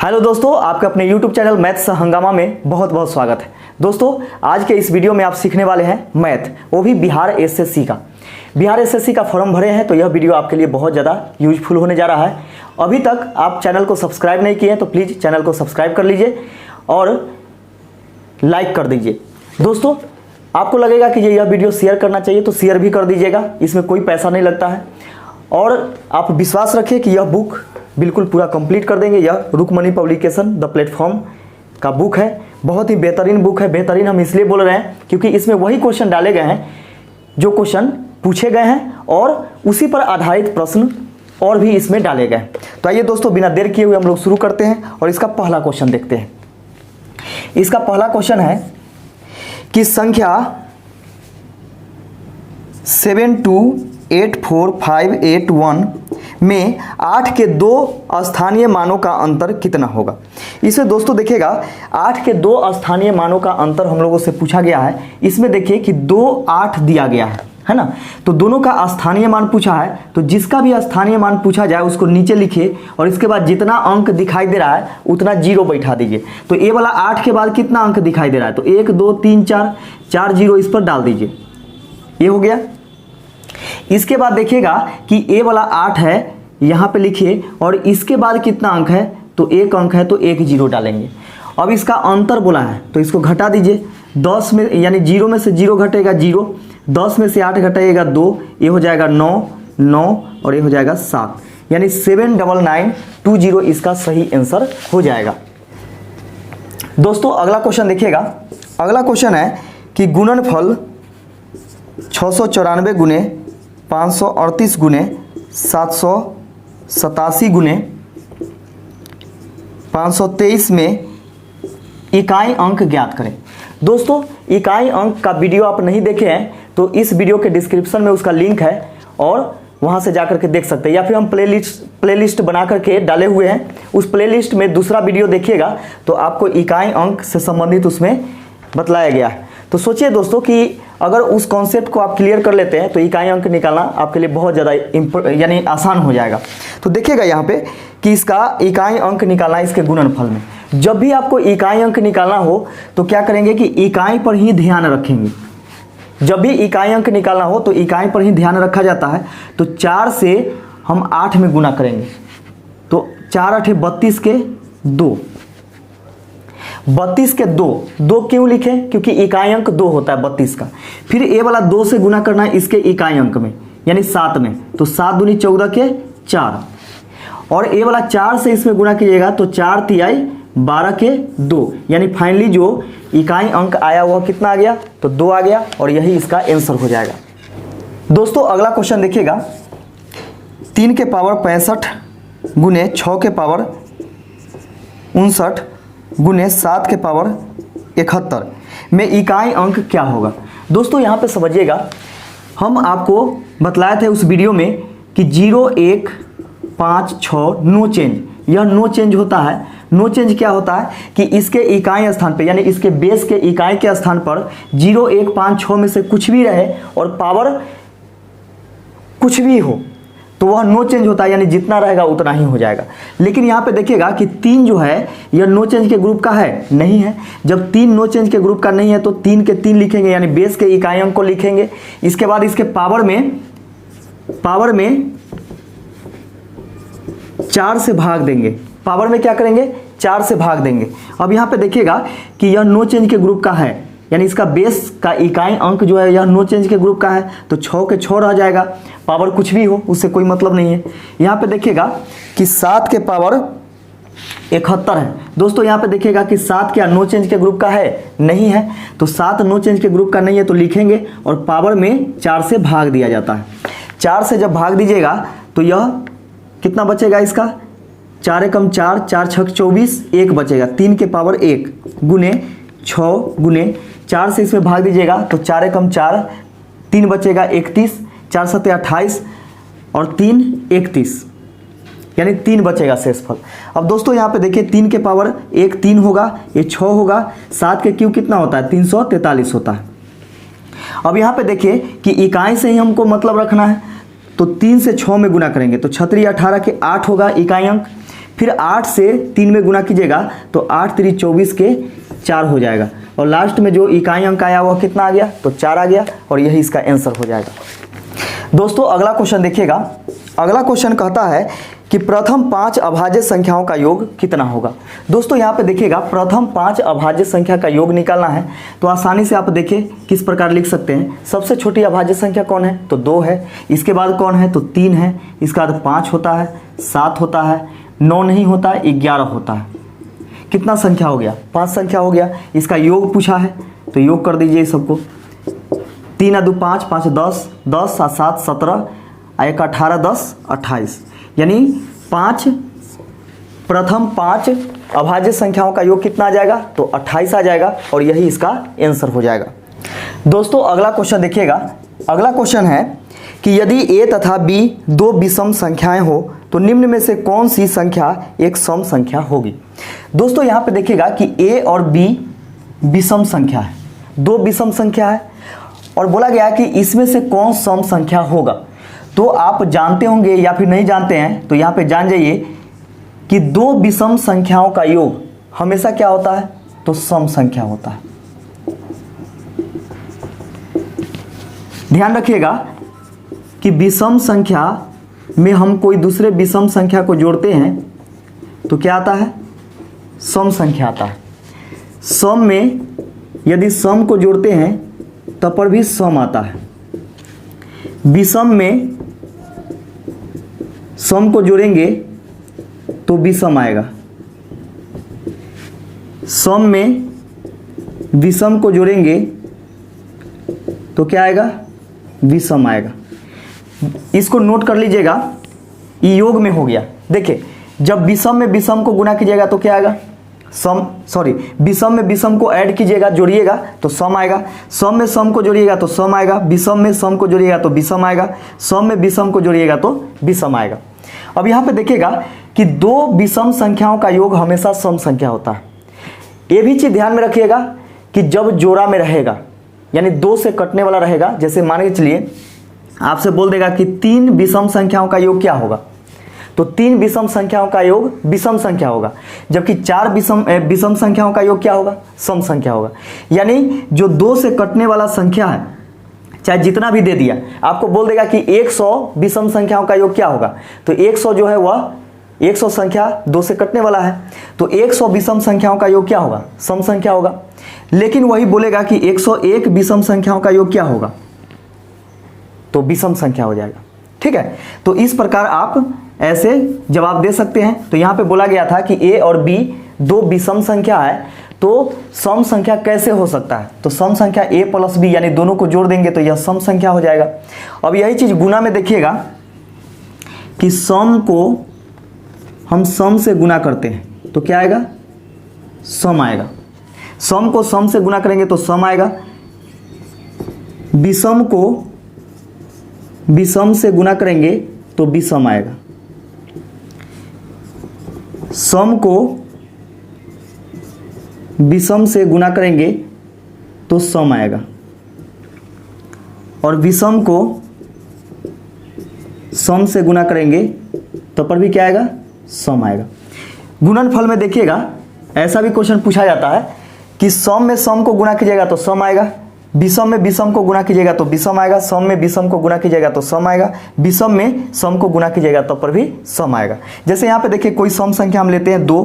Hello दोस्तों, आपके अपने YouTube चैनल मैथ्स हंगामा में बहुत बहुत स्वागत है। दोस्तों, आज के इस वीडियो में आप सीखने वाले हैं मैथ, वो भी बिहार एसएससी का। बिहार एसएससी का फॉर्म भरे हैं तो यह वीडियो आपके लिए बहुत ज़्यादा यूजफुल होने जा रहा है। अभी तक आप चैनल को सब्सक्राइब नहीं किए हैं तो प्लीज़ चैनल को सब्सक्राइब कर लीजिए और लाइक कर दीजिए। दोस्तों, आपको लगेगा कि यह वीडियो शेयर करना चाहिए तो शेयर भी कर दीजिएगा, इसमें कोई पैसा नहीं लगता है। और आप विश्वास रखिए कि यह बुक बिल्कुल पूरा कंप्लीट कर देंगे। यह रुकमणी पब्लिकेशन द प्लेटफॉर्म का बुक है, बहुत ही बेहतरीन बुक है। बेहतरीन हम इसलिए बोल रहे हैं क्योंकि इसमें वही क्वेश्चन डाले गए हैं जो क्वेश्चन पूछे गए हैं और उसी पर आधारित प्रश्न और भी इसमें डाले गए हैं। तो आइए दोस्तों, बिना देर किए हुए हम लोग शुरू करते हैं और इसका पहला क्वेश्चन देखते हैं। इसका पहला क्वेश्चन है कि संख्या 728451 में 8 के दो स्थानीय मानों का अंतर कितना होगा। इसमें दोस्तों देखिएगा, 8 के दो स्थानीय मानों का अंतर हम लोगों से पूछा गया है। इसमें देखिए कि 2 8 दिया गया है ना, तो दोनों का स्थानीय मान पूछा है। तो जिसका भी स्थानीय मान पूछा जाए उसको नीचे लिखिए और इसके बाद जितना अंक दिखाई दे रहा है उतना जीरो बैठा दीजिए। तो ए वाला 8 के बाद कितना अंक दिखाई दे रहा है, तो 1 2 3 4 जीरो इस पर डाल दीजिए, ये हो गया। इसके बाद देखिएगा कि ए वाला 8 है, यहाँ पे लिखिए और इसके बाद कितना अंक है, तो 1 अंक है तो 1 जीरो डालेंगे। अब इसका अंतर बोला है तो इसको घटा दीजिए। 10 में यानी जीरो में से जीरो घटेगा 0, 10 में से 8 घटेगा 2, ये हो जाएगा 9 और ये हो जाएगा 7, यानी 79920 इसका सही आंसर हो जाएगा। दोस्तों अगला क्वेश्चन देखिएगा। अगला क्वेश्चन है कि गुणनफल 694 गुने 538 गुने 787 गुने 523 में इकाई अंक ज्ञात करें। दोस्तों, इकाई अंक का वीडियो आप नहीं देखे हैं तो इस वीडियो के डिस्क्रिप्शन में उसका लिंक है और वहां से जाकर के देख सकते हैं, या फिर हम प्लेलिस्ट बना करके डाले हुए हैं। उस प्लेलिस्ट में दूसरा वीडियो देखिएगा तो आपको इकाई अंक से संबंधित उसमें बतलाया गया है। तो सोचिए दोस्तों कि अगर उस कॉन्सेप्ट को आप क्लियर कर लेते हैं तो इकाई अंक निकालना आपके लिए बहुत ज़्यादा यानी आसान हो जाएगा। तो देखिएगा यहाँ पे कि इसका इकाई अंक निकालना है इसके गुणनफल में। जब भी आपको इकाई अंक निकालना हो तो क्या करेंगे कि इकाई पर ही ध्यान रखेंगे। जब भी इकाई अंक निकालना हो तो इकाई पर ही ध्यान रखा जाता है। तो 4 से हम 8 में गुना करेंगे तो 4 8 32 के 2, 32 के 2 क्यों लिखे, क्योंकि इकाई अंक 2 होता है 32 का। फिर ए वाला 2 से गुना करना है इसके इकाई अंक में यानी 7 में, तो 7 दूनी 14 के 4, और ए वाला 4 से इसमें गुना कीजिएगा तो 4 तिहाई 12 के 2, यानी फाइनली जो इकाई अंक आया वह कितना आ गया, तो 2 आ गया और यही इसका आंसर हो जाएगा। दोस्तों अगला क्वेश्चन देखिएगा। 3 के पावर 65 गुने 6 के पावर 59 गुने 7 के पावर 71 में इकाई अंक क्या होगा। दोस्तों यहाँ पे समझिएगा, हम आपको बतलाए थे उस वीडियो में कि 0 1 5 6 नो चेंज, यह नो चेंज होता है। नो चेंज क्या होता है कि इसके इकाई स्थान पे यानी इसके बेस के इकाई के स्थान पर 0 1 5 6 में से कुछ भी रहे और पावर कुछ भी हो तो वह नो चेंज होता है, यानी जितना रहेगा उतना ही हो जाएगा। लेकिन यहाँ पे देखिएगा कि 3 जो है यह नो चेंज के ग्रुप का है, नहीं है। जब 3 नो चेंज के ग्रुप का नहीं है तो 3 के 3 लिखेंगे यानी बेस के इकाई अंक को लिखेंगे। इसके बाद इसके पावर में 4 से भाग देंगे। पावर में क्या करेंगे, 4 से भाग देंगे। अब यहाँ पे देखिएगा कि यह नो चेंज के ग्रुप का है, यानी इसका बेस का इकाई अंक जो है यह नो चेंज के ग्रुप का है, तो 6 के 6 रह जाएगा। पावर कुछ भी हो उससे कोई मतलब नहीं है। यहाँ पे देखिएगा कि 7 के पावर 71 है। दोस्तों यहाँ पे देखिएगा कि 7 क्या नो चेंज के ग्रुप का है, नहीं है। तो 7 नो चेंज के ग्रुप का नहीं है तो लिखेंगे और पावर में 4 से भाग दिया जाता है। 4 से जब भाग दीजिएगा तो यह कितना बचेगा, इसका 4 एकम 4, 4 छक 24, 1 बचेगा। 3 के पावर 1 गुने 6 गुने 4 से इसमें भाग दीजिएगा तो 4 एकम 4, 3 बचेगा 31, 4 7 28 और 3 31, यानी 3 बचेगा शेषफल। अब दोस्तों यहाँ पे देखिए 3 के पावर 1 3 होगा, ये 6 होगा, 7 के क्यूब कितना होता है 343 होता है। अब यहाँ पे देखिए कि इकाई से ही हमको मतलब रखना है तो 3 से 6 में गुना करेंगे तो 6 3 18 के 8 होगा इकाई अंक। फिर 8 से 3 में गुना कीजिएगा तो 8 3 24 के 4 हो जाएगा, और लास्ट में जो इकाई अंक आया वह कितना आ गया, तो 4 आ गया, और यही इसका आंसर हो जाएगा। दोस्तों अगला क्वेश्चन देखिएगा। अगला क्वेश्चन कहता है कि प्रथम 5 अभाज्य संख्याओं का योग कितना होगा। दोस्तों यहाँ पे देखिएगा, प्रथम 5 अभाज्य संख्या का योग निकालना है तो आसानी से आप देखिए किस प्रकार लिख सकते हैं। सबसे छोटी अभाज्य संख्या कौन है, तो 2 है। इसके बाद कौन है, तो 3 है। इसके बाद 5 होता है, 7 होता है, 9 नहीं होता, 11 होता है। कितना संख्या हो गया, 5 संख्या हो गया। इसका योग पूछा है तो योग कर दीजिए सबको। 3 2 5, 5 10, 10 7 17, 1 18, 10 28, यानी प्रथम 5 अभाज्य संख्याओं का योग कितना आ जाएगा, तो 28 आ जाएगा, और यही इसका आंसर हो जाएगा। दोस्तों अगला क्वेश्चन देखिएगा। अगला क्वेश्चन है कि यदि a तथा b 2 विषम संख्याएं हो तो निम्न में से कौन सी संख्या एक सम संख्या होगी। दोस्तों यहाँ पे देखिएगा कि a और b विषम संख्या है, 2 विषम संख्या है, और बोला गया है कि इसमें से कौन सम संख्या होगा। तो आप जानते होंगे या फिर नहीं जानते हैं तो यहाँ पे जान जाइए कि 2 विषम संख्याओं का योग हमेशा क्या होता है, तो सम संख्या होता है। ध्यान रखिएगा कि विषम संख्या में हम कोई दूसरे विषम संख्या को जोड़ते हैं तो क्या आता है, सम संख्या आता है। सम में यदि सम को जोड़ते हैं तब पर भी सम आता है। विषम में सम को जोड़ेंगे तो विषम आएगा। सम में विषम को जोड़ेंगे तो क्या आएगा, विषम आएगा। इसको नोट कर लीजिएगा, ये योग में हो गया। देखिए जब विषम में विषम को गुना कीजिएगा तो क्या आएगा, विषम में विषम को ऐड कीजिएगा, जोड़िएगा तो सम आएगा। सम में सम को जोड़िएगा तो सम आएगा। विषम में सम को जोड़िएगा तो विषम आएगा। सम में विषम को जोड़िएगा तो विषम आएगा। अब यहाँ पे देखिएगा कि 2 विषम संख्याओं का योग हमेशा सम संख्या होता है। ये भी चीज ध्यान में रखिएगा कि जब जोड़ा में रहेगा, यानी 2 से कटने वाला रहेगा, जैसे मान के चलिए आपसे बोल देगा कि 3 विषम संख्याओं का योग क्या होगा, तो 3 विषम संख्याओं का योग विषम संख्या होगा, जबकि 4 विषम संख्याओं का योग क्या होगा, सम संख्या होगा। यानी जो 2 से कटने वाला संख्या है, चाहे जितना भी दे दिया, आपको बोल देगा कि 100 विषम संख्याओं का योग क्या होगा, तो 100 जो है वह 100 संख्या 2 से कटने वाला है, तो 100 विषम संख्याओं का योग क्या होगा, सम संख्या होगा। लेकिन वही बोलेगा कि 101 विषम संख्याओं का योग क्या होगा, तो विषम संख्या हो जाएगा। ठीक है, तो इस प्रकार आप ऐसे जवाब दे सकते हैं। तो यहाँ पे बोला गया था कि a और b 2 विषम संख्या है तो सम संख्या कैसे हो सकता है, तो सम संख्या a प्लस b, यानी दोनों को जोड़ देंगे तो यह सम संख्या हो जाएगा। अब यही चीज गुना में देखिएगा कि सम को हम सम से गुना करते हैं तो क्या आएगा, सम आएगा। सम को सम से गुना करेंगे तो सम आएगा। विषम को विषम से गुना करेंगे तो विषम आएगा। सम को विषम से गुना करेंगे तो सम आएगा, और विषम को सम से गुना करेंगे तो पर भी क्या आएगा, सम आएगा। गुणनफल में देखिएगा ऐसा भी क्वेश्चन पूछा जाता है कि सम में सम को गुना कीजिएगा तो सम आएगा, विषम में विषम को गुना कीजिएगा तो विषम आएगा, सम में विषम को गुना कीजिएगा तो सम आएगा, विषम में सम को गुना कीजिएगा तो पर भी सम आएगा। जैसे यहाँ पे देखिए कोई सम संख्या हम लेते हैं 2,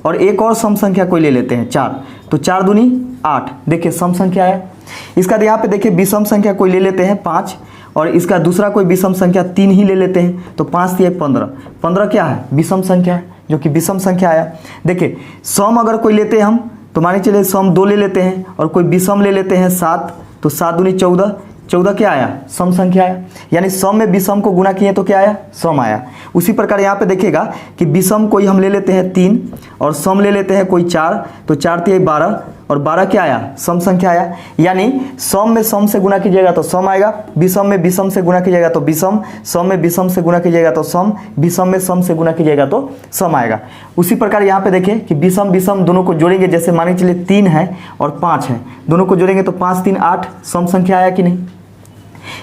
और एक और सम संख्या कोई ले लेते हैं 4, तो 4 दूनी 8, देखिए सम संख्या है। इसका यहाँ पे देखिए विषम संख्या कोई ले लेते हैं 5, और इसका दूसरा कोई विषम संख्या 3 ही ले लेते हैं, तो 5 3 15, 15 क्या है, विषम संख्या है, जो कि विषम संख्या आया। देखिए सम अगर कोई लेते हैं हम तो मान के चलिए सम 2 ले लेते हैं, और कोई विषम ले लेते हैं 7, तो 7 दूनी 14, 14 क्या आया, सम संख्या आया। यानी सम में विषम को गुना किए तो क्या आया, सम आया। उसी प्रकार यहाँ पे देखिएगा कि विषम कोई हम ले लेते हैं 3, और सम ले लेते हैं कोई 4, तो 4 3 12, और 12 क्या आया, सम संख्या आया। यानी सम में सम से गुना कीजिएगा तो सम आएगा, विषम में विषम से गुना कीजिएगा तो विषम, सम में विषम से गुना कीजिएगा तो सम, विषम में सम से गुना कीजिएगा तो सम आएगा। उसी प्रकार यहाँ पे देखें कि विषम विषम दोनों को जोड़ेंगे, जैसे मान के चलिए 3 है और 5 है, दोनों को जोड़ेंगे तो 5 3 8, सम संख्या आया कि नहीं।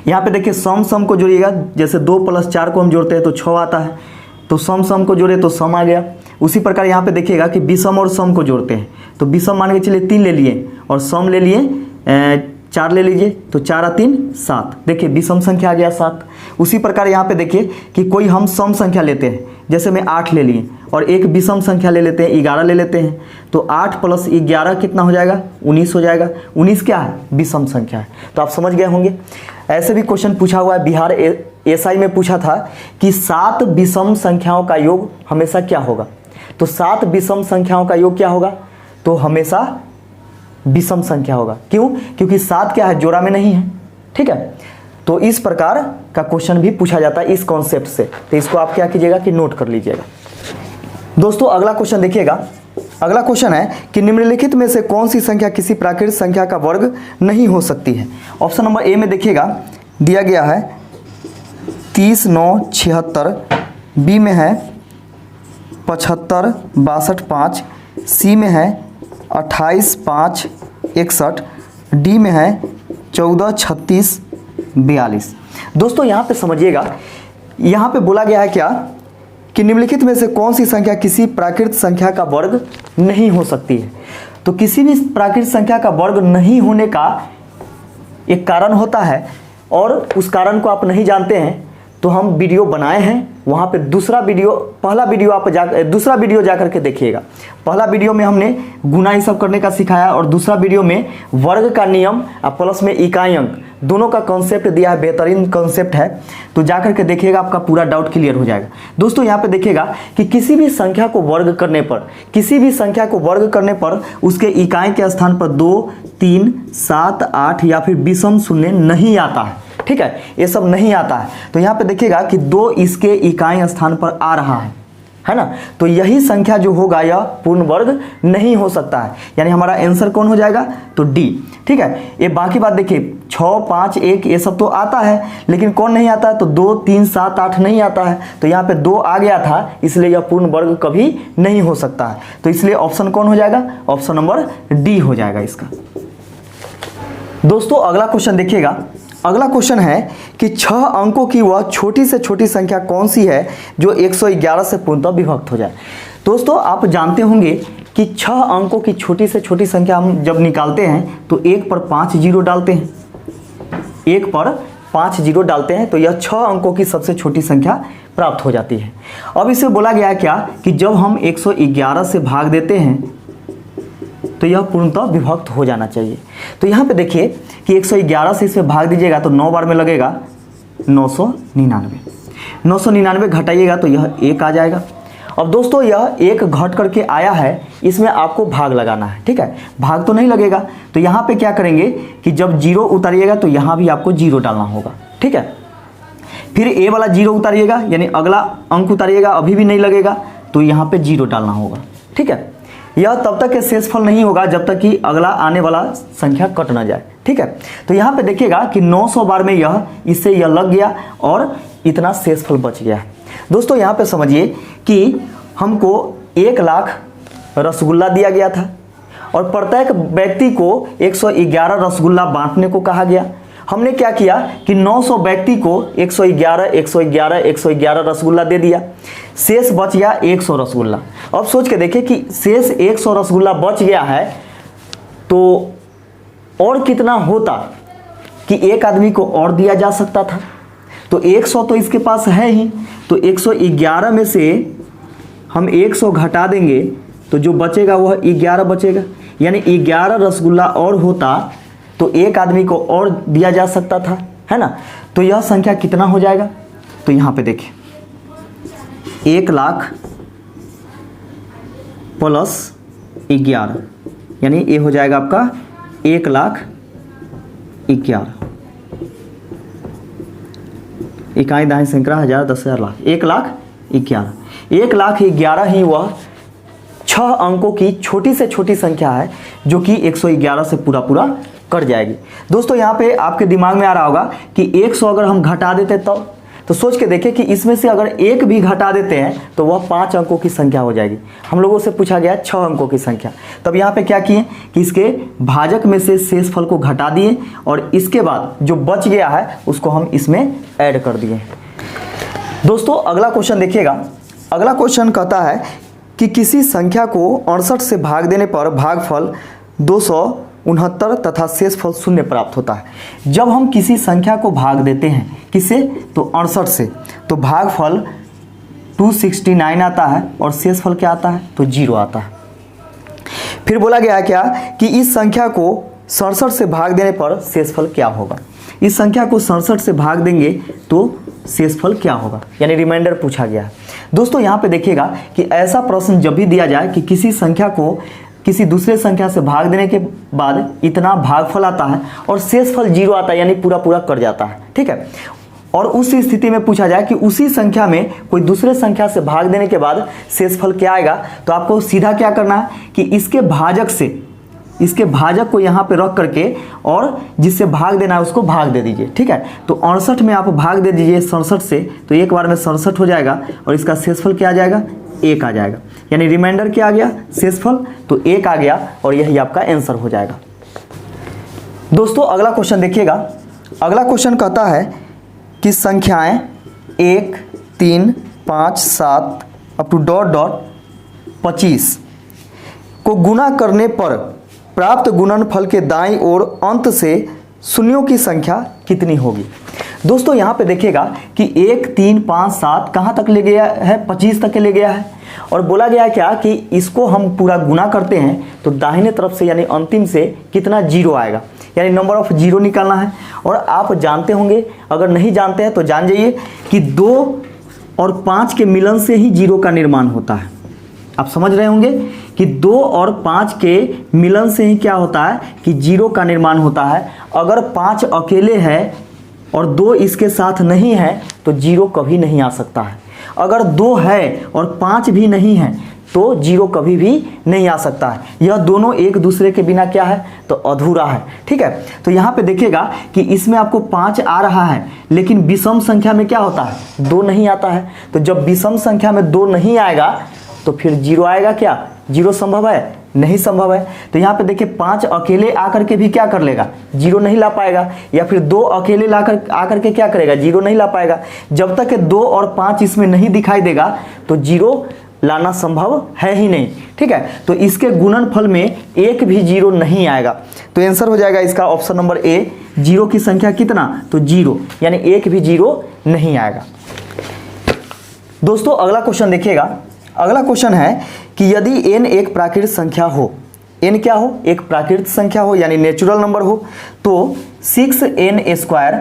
यहाँ पे देखिए सम सम को जोड़िएगा, जैसे 2 + 4 को हम जोड़ते हैं तो 6 आता है, तो सम सम को जोड़े तो सम आ गया। उसी प्रकार यहाँ पे देखिएगा कि विषम और सम को जोड़ते हैं, तो विषम मान के चलिए 3 ले लिए और सम ले लिए 4 ले लीजिए, तो 4 और 3 7। देखिए विषम संख्या आ गया 7। उसी प्रकार यहाँ पे देखिए कि कोई हम सम संख्या लेते हैं, जैसे मैं 8 ले लिए और एक विषम संख्या ले लेते हैं 11 ले लेते हैं, तो 8 + 11 कितना हो जाएगा? 19 हो जाएगा। 19 क्या है? विषम संख्या है। तो आप समझ गए होंगे। ऐसे भी क्वेश्चन पूछा हुआ है, बिहार एसआई में पूछा था कि 7 विषम संख्याओं का योग हमेशा क्या होगा? तो 7 विषम संख्याओं का योग क्या होगा? तो हमेशा विषम संख्या होगा। क्यों? क्योंकि 7 क्या है? जोड़ा में नहीं है। ठीक है, तो इस प्रकार का क्वेश्चन भी पूछा जाता है इस कॉन्सेप्ट से। तो इसको आप क्या कीजिएगा कि नोट कर लीजिएगा। दोस्तों अगला क्वेश्चन देखिएगा। अगला क्वेश्चन है कि निम्नलिखित में से कौन सी संख्या किसी प्राकृतिक संख्या का वर्ग नहीं हो सकती है? ऑप्शन नंबर ए में देखिएगा दिया गया है 30 9 76, बी में है 75 62 5, सी में है 28 5 61, डी में है 14 36 42। दोस्तों यहाँ पे समझिएगा, यहाँ पे बोला गया है क्या कि निम्नलिखित में से कौन सी संख्या किसी प्राकृतिक संख्या का वर्ग नहीं हो सकती है। तो किसी भी प्राकृतिक संख्या का वर्ग नहीं होने का एक कारण होता है, और उस कारण को आप नहीं जानते हैं तो हम वीडियो बनाए हैं, वहाँ पे दूसरा वीडियो जा करके देखिएगा। पहला वीडियो में हमने गुना ही सब करने का सिखाया और दूसरा वीडियो में वर्ग का नियम और प्लस में इकाई अंक दोनों का कॉन्सेप्ट दिया है। बेहतरीन कॉन्सेप्ट है, तो जा करके देखिएगा, आपका पूरा डाउट क्लियर हो जाएगा। दोस्तों यहाँ पे देखिएगा कि किसी भी संख्या को वर्ग करने पर उसके इकाई के स्थान पर 2 3 7 8 या फिर विषम शून्य नहीं आता है। ठीक है, ये सब नहीं आता है। तो यहाँ पे देखिएगा कि 2 इसके इकाई स्थान पर आ रहा है ना, तो यही संख्या जो होगा यह पूर्ण वर्ग नहीं हो सकता है। यानी हमारा आंसर कौन हो जाएगा? तो डी। ठीक है, ये बाकी बात देखिए 6 5 1 ये सब तो आता है, लेकिन कौन नहीं आता है? तो 2 3 7 8 नहीं आता है। तो यहाँ पे 2 आ गया था, इसलिए यह पूर्ण वर्ग कभी नहीं हो सकता है। तो इसलिए ऑप्शन कौन हो जाएगा? ऑप्शन नंबर डी हो जाएगा इसका। दोस्तों अगला क्वेश्चन देखिएगा। अगला क्वेश्चन है कि 6 अंकों की वह छोटी से छोटी संख्या कौन सी है जो 111 से पूर्णतः विभक्त हो जाए। दोस्तों आप जानते होंगे कि 6 अंकों की छोटी से छोटी संख्या हम जब निकालते हैं तो 1 पर 5 जीरो डालते हैं, 1 पर 5 जीरो डालते हैं, तो यह 6 अंकों की सबसे छोटी संख्या प्राप्त हो जाती है। अब इसे बोला गया क्या कि जब हम 111 से भाग देते हैं तो यह पूर्णतः विभक्त हो जाना चाहिए। तो यहाँ पे देखिए कि 111 से इसे भाग दीजिएगा तो 9 बार में लगेगा 999। 999 घटाइएगा तो यह 1 आ जाएगा। अब दोस्तों यह 1 घट करके आया है, इसमें आपको भाग लगाना है। ठीक है, भाग तो नहीं लगेगा, तो यहाँ पे क्या करेंगे कि जब 0 उतारिएगा तो यहाँ भी आपको 0 डालना होगा। ठीक है, फिर ए वाला 0 उतारिएगा, यानी अगला अंक उतारिएगा, अभी भी नहीं लगेगा, तो यहाँ पे 0 डालना होगा। ठीक है, यह तब तक के शेषफल नहीं होगा जब तक कि अगला आने वाला संख्या कट ना जाए। ठीक है, तो यहाँ पे देखिएगा कि 900 बार में इससे यह लग गया और इतना शेषफल बच गया। दोस्तों यहाँ पे समझिए कि हमको 1 लाख रसगुल्ला दिया गया था और प्रत्येक व्यक्ति को 111 रसगुल्ला बांटने को कहा गया। हमने क्या किया कि 900 व्यक्ति को 111 रसगुल्ला दे दिया, शेष बच गया 100 रसगुल्ला। अब सोच के देखिए कि शेष 100 रसगुल्ला बच गया है, तो और कितना होता कि एक आदमी को और दिया जा सकता था। तो 100 तो इसके पास है ही, तो 111 में से हम 100 घटा देंगे तो जो बचेगा वह 11 बचेगा, यानी 11 रसगुल्ला और होता तो एक आदमी को और दिया जा सकता था, है ना। तो यह संख्या कितना हो जाएगा? तो यहाँ पे देखिए 1 लाख प्लस 11, यानी ये हो जाएगा आपका 1,11,11। इकाई दाएं सैकड़ा हजार 10,000 लाख 1,11,11। 1,11,11 ही वह 6 अंकों की छोटी से छोटी संख्या है जो कि 111 से पूरा कट जाएगी। दोस्तों यहाँ पे आपके दिमाग में आ रहा होगा कि 100 अगर हम घटा देते तो सोच के देखिए कि इसमें से अगर 1 भी घटा देते हैं तो वह 5 अंकों की संख्या हो जाएगी। हम लोगों से पूछा गया 6 अंकों की संख्या। तब यहाँ पे क्या किए कि इसके भाजक में से शेषफल को घटा दिए और इसके बाद जो बच गया है उसको हम इसमें ऐड कर दिए। दोस्तों अगला क्वेश्चन देखिएगा। अगला क्वेश्चन कहता है कि किसी संख्या को 68 से भाग देने पर भागफल 269 तथा शेषफल 0 प्राप्त होता है। जब हम किसी संख्या को भाग देते हैं किसे, तो 68 से, तो भागफल 269 आता है और शेषफल क्या आता है, तो 0 आता है। फिर बोला गया क्या कि इस संख्या को 67 से भाग देने पर शेषफल क्या होगा। इस संख्या को 67 से भाग देंगे तो शेषफल क्या होगा, यानी रिमाइंडर पूछा गया है। दोस्तों यहाँ पे देखिएगा कि ऐसा प्रश्न जब भी दिया जाए कि किसी संख्या को किसी दूसरे संख्या से भाग देने के बाद इतना भागफल आता है और शेषफल 0 आता है, यानी पूरा पूरा कट जाता है, ठीक है। और उस स्थिति में पूछा जाए कि उसी संख्या में कोई दूसरे संख्या से भाग देने के बाद शेषफल क्या आएगा, तो आपको सीधा क्या करना है कि इसके भाजक को यहाँ पे रख करके और जिससे भाग देना है उसको भाग दे दीजिए, ठीक है। तो 68 में आप भाग दे दीजिए 67 से, तो एक बार में 67 हो जाएगा और इसका शेषफल क्या आ जाएगा, 1 आ जाएगा, यानी रिमाइंडर क्या आ गया, शेषफल, तो 1 आ गया और यही आपका आंसर हो जाएगा। दोस्तों अगला क्वेश्चन देखिएगा। अगला क्वेश्चन कहता है कि संख्याएं 1, 3, 5, 7 अप टू ... 25 को गुना करने पर प्राप्त गुणनफल के दाईं ओर अंत से शून्यों की संख्या कितनी होगी। दोस्तों यहाँ पे देखिएगा कि 1, 3, 5, 7 कहाँ तक ले गया है, 25 तक के ले गया है और बोला गया है क्या कि इसको हम पूरा गुना करते हैं तो दाहिने तरफ से यानी अंतिम से कितना 0 आएगा, यानी नंबर ऑफ 0 निकालना है। और आप जानते होंगे, अगर नहीं जानते हैं तो जान जाइए कि 2 और 5 के मिलन से ही 0 का निर्माण होता है। आप समझ रहे होंगे कि 2 और 5 के मिलन से ही क्या होता है कि 0 का निर्माण होता है। अगर 5 अकेले है और 2 इसके साथ नहीं है तो 0 कभी नहीं आ सकता है। अगर 2 है और 5 भी नहीं है तो 0 कभी भी नहीं आ सकता है। यह दोनों एक दूसरे के बिना क्या है, तो अधूरा है, ठीक है। तो यहाँ पे देखिएगा कि इसमें आपको 5 आ रहा है लेकिन विषम संख्या में क्या होता है, 2 नहीं आता है। तो जब विषम संख्या में 2 नहीं आएगा तो फिर 0 आएगा क्या, 0 संभव है, नहीं संभव है। तो यहाँ पे देखिए 5 अकेले आकर के भी क्या कर लेगा, 0 नहीं ला पाएगा, या फिर 2 अकेले आकर के क्या करेगा, 0 नहीं ला पाएगा। जब तक 2 और 5 इसमें नहीं दिखाई देगा तो 0 लाना संभव है ही नहीं, ठीक है। तो इसके गुणनफल में एक भी 0 नहीं आएगा। तो आंसर हो जाएगा इसका ऑप्शन नंबर ए, 0 की संख्या कितना, तो 0, यानी एक भी 0 नहीं आएगा। दोस्तों अगला क्वेश्चन देखिएगा। अगला क्वेश्चन है कि यदि n एक प्राकृतिक संख्या हो, n क्या हो, एक प्राकृतिक संख्या हो यानी नेचुरल नंबर हो, तो 6n²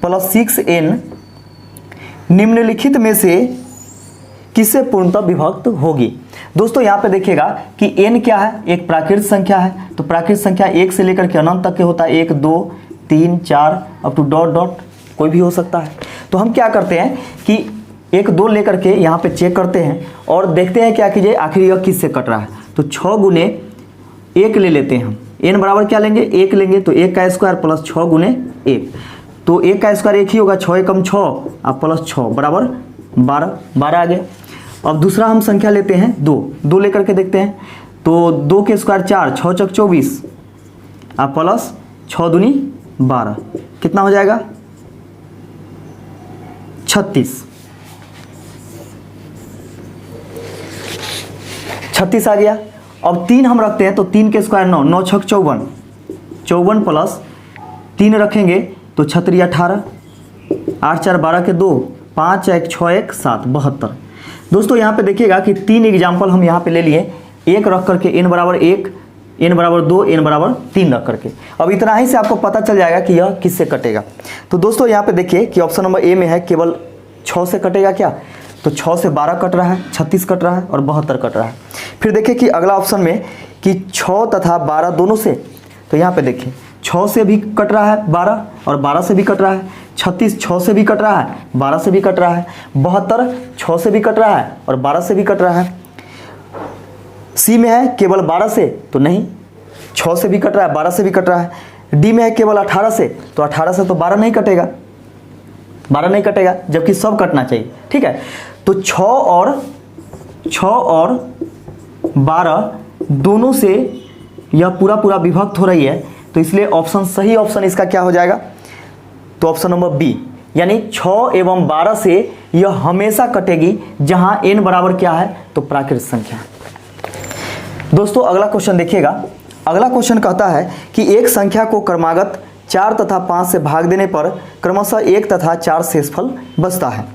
प्लस 6n निम्नलिखित में से किससे पूर्णतः विभक्त होगी। दोस्तों यहाँ पे देखिएगा कि n क्या है, एक प्राकृतिक संख्या है। तो प्राकृतिक संख्या 1 से लेकर के अनंत तक के होता है, 1, 2, 3, 4 अप टू ... कोई भी हो सकता है। तो हम क्या करते हैं कि 1, 2 लेकर के यहाँ पे चेक करते हैं और देखते हैं क्या कीजिए आखिर यह किससे कट रहा है। तो 6 गुने 1 ले लेते हैं हम, n बराबर क्या लेंगे, 1 लेंगे, तो 1 का स्क्वायर प्लस 6 गुने 1, तो 1 का स्क्वायर 1 ही होगा, 6 एकम 6 अब प्लस 6 बराबर 12 आ गया। अब दूसरा हम संख्या लेते हैं 2 लेकर के देखते हैं, तो 2 के स्क्वायर 4, 6 चौक 24 अब प्लस 6 दूनी 12, कितना हो जाएगा 36 आ गया। अब 3 हम रखते हैं, तो 3 के स्क्वायर 9, 9 छक 54 प्लस 3 रखेंगे तो 6 18, 8 4 12 के 2, 5 1 6 1 7 72। दोस्तों यहाँ पे देखिएगा कि 3 एग्जाम्पल हम यहाँ पे ले लिए, 1 रख करके n बराबर 1, n बराबर 2, n बराबर 3 रख करके। अब इतना ही से आपको पता चल जाएगा कि यह किससे कटेगा। तो दोस्तों यहाँ पे देखिए कि ऑप्शन नंबर ए में है केवल 6 से कटेगा क्या, तो 6 से 12 कट रहा है, 36 कट रहा है और 72 कट रहा है। फिर देखिए कि अगला ऑप्शन में कि 6 तथा 12 दोनों से, तो यहाँ पे देखिए 6 से भी कट रहा है 12 और 12 से भी कट रहा है, 36 6 से भी कट रहा है, 12 से भी कट रहा है, 72 6 से भी कट रहा है और 12 से भी कट रहा है। सी में है केवल 12 से, तो नहीं, 6 से भी कट रहा है, 12 से भी कट रहा है। डी में है केवल 18 से, तो 18 से तो 12 नहीं कटेगा, 12 नहीं कटेगा, जबकि सब कटना चाहिए, ठीक है। तो 6 और 12 दोनों से यह पूरा विभक्त हो रही है, तो इसलिए ऑप्शन सही ऑप्शन इसका क्या हो जाएगा, तो ऑप्शन नंबर बी यानी 6 एवं 12 से यह हमेशा कटेगी जहां n बराबर क्या है, तो प्राकृत संख्या है। दोस्तों अगला क्वेश्चन देखिएगा। अगला क्वेश्चन कहता है कि एक संख्या को क्रमागत 4 तथा 5 से भाग देने पर क्रमशः 1 तथा 4 शेषफल बचता है।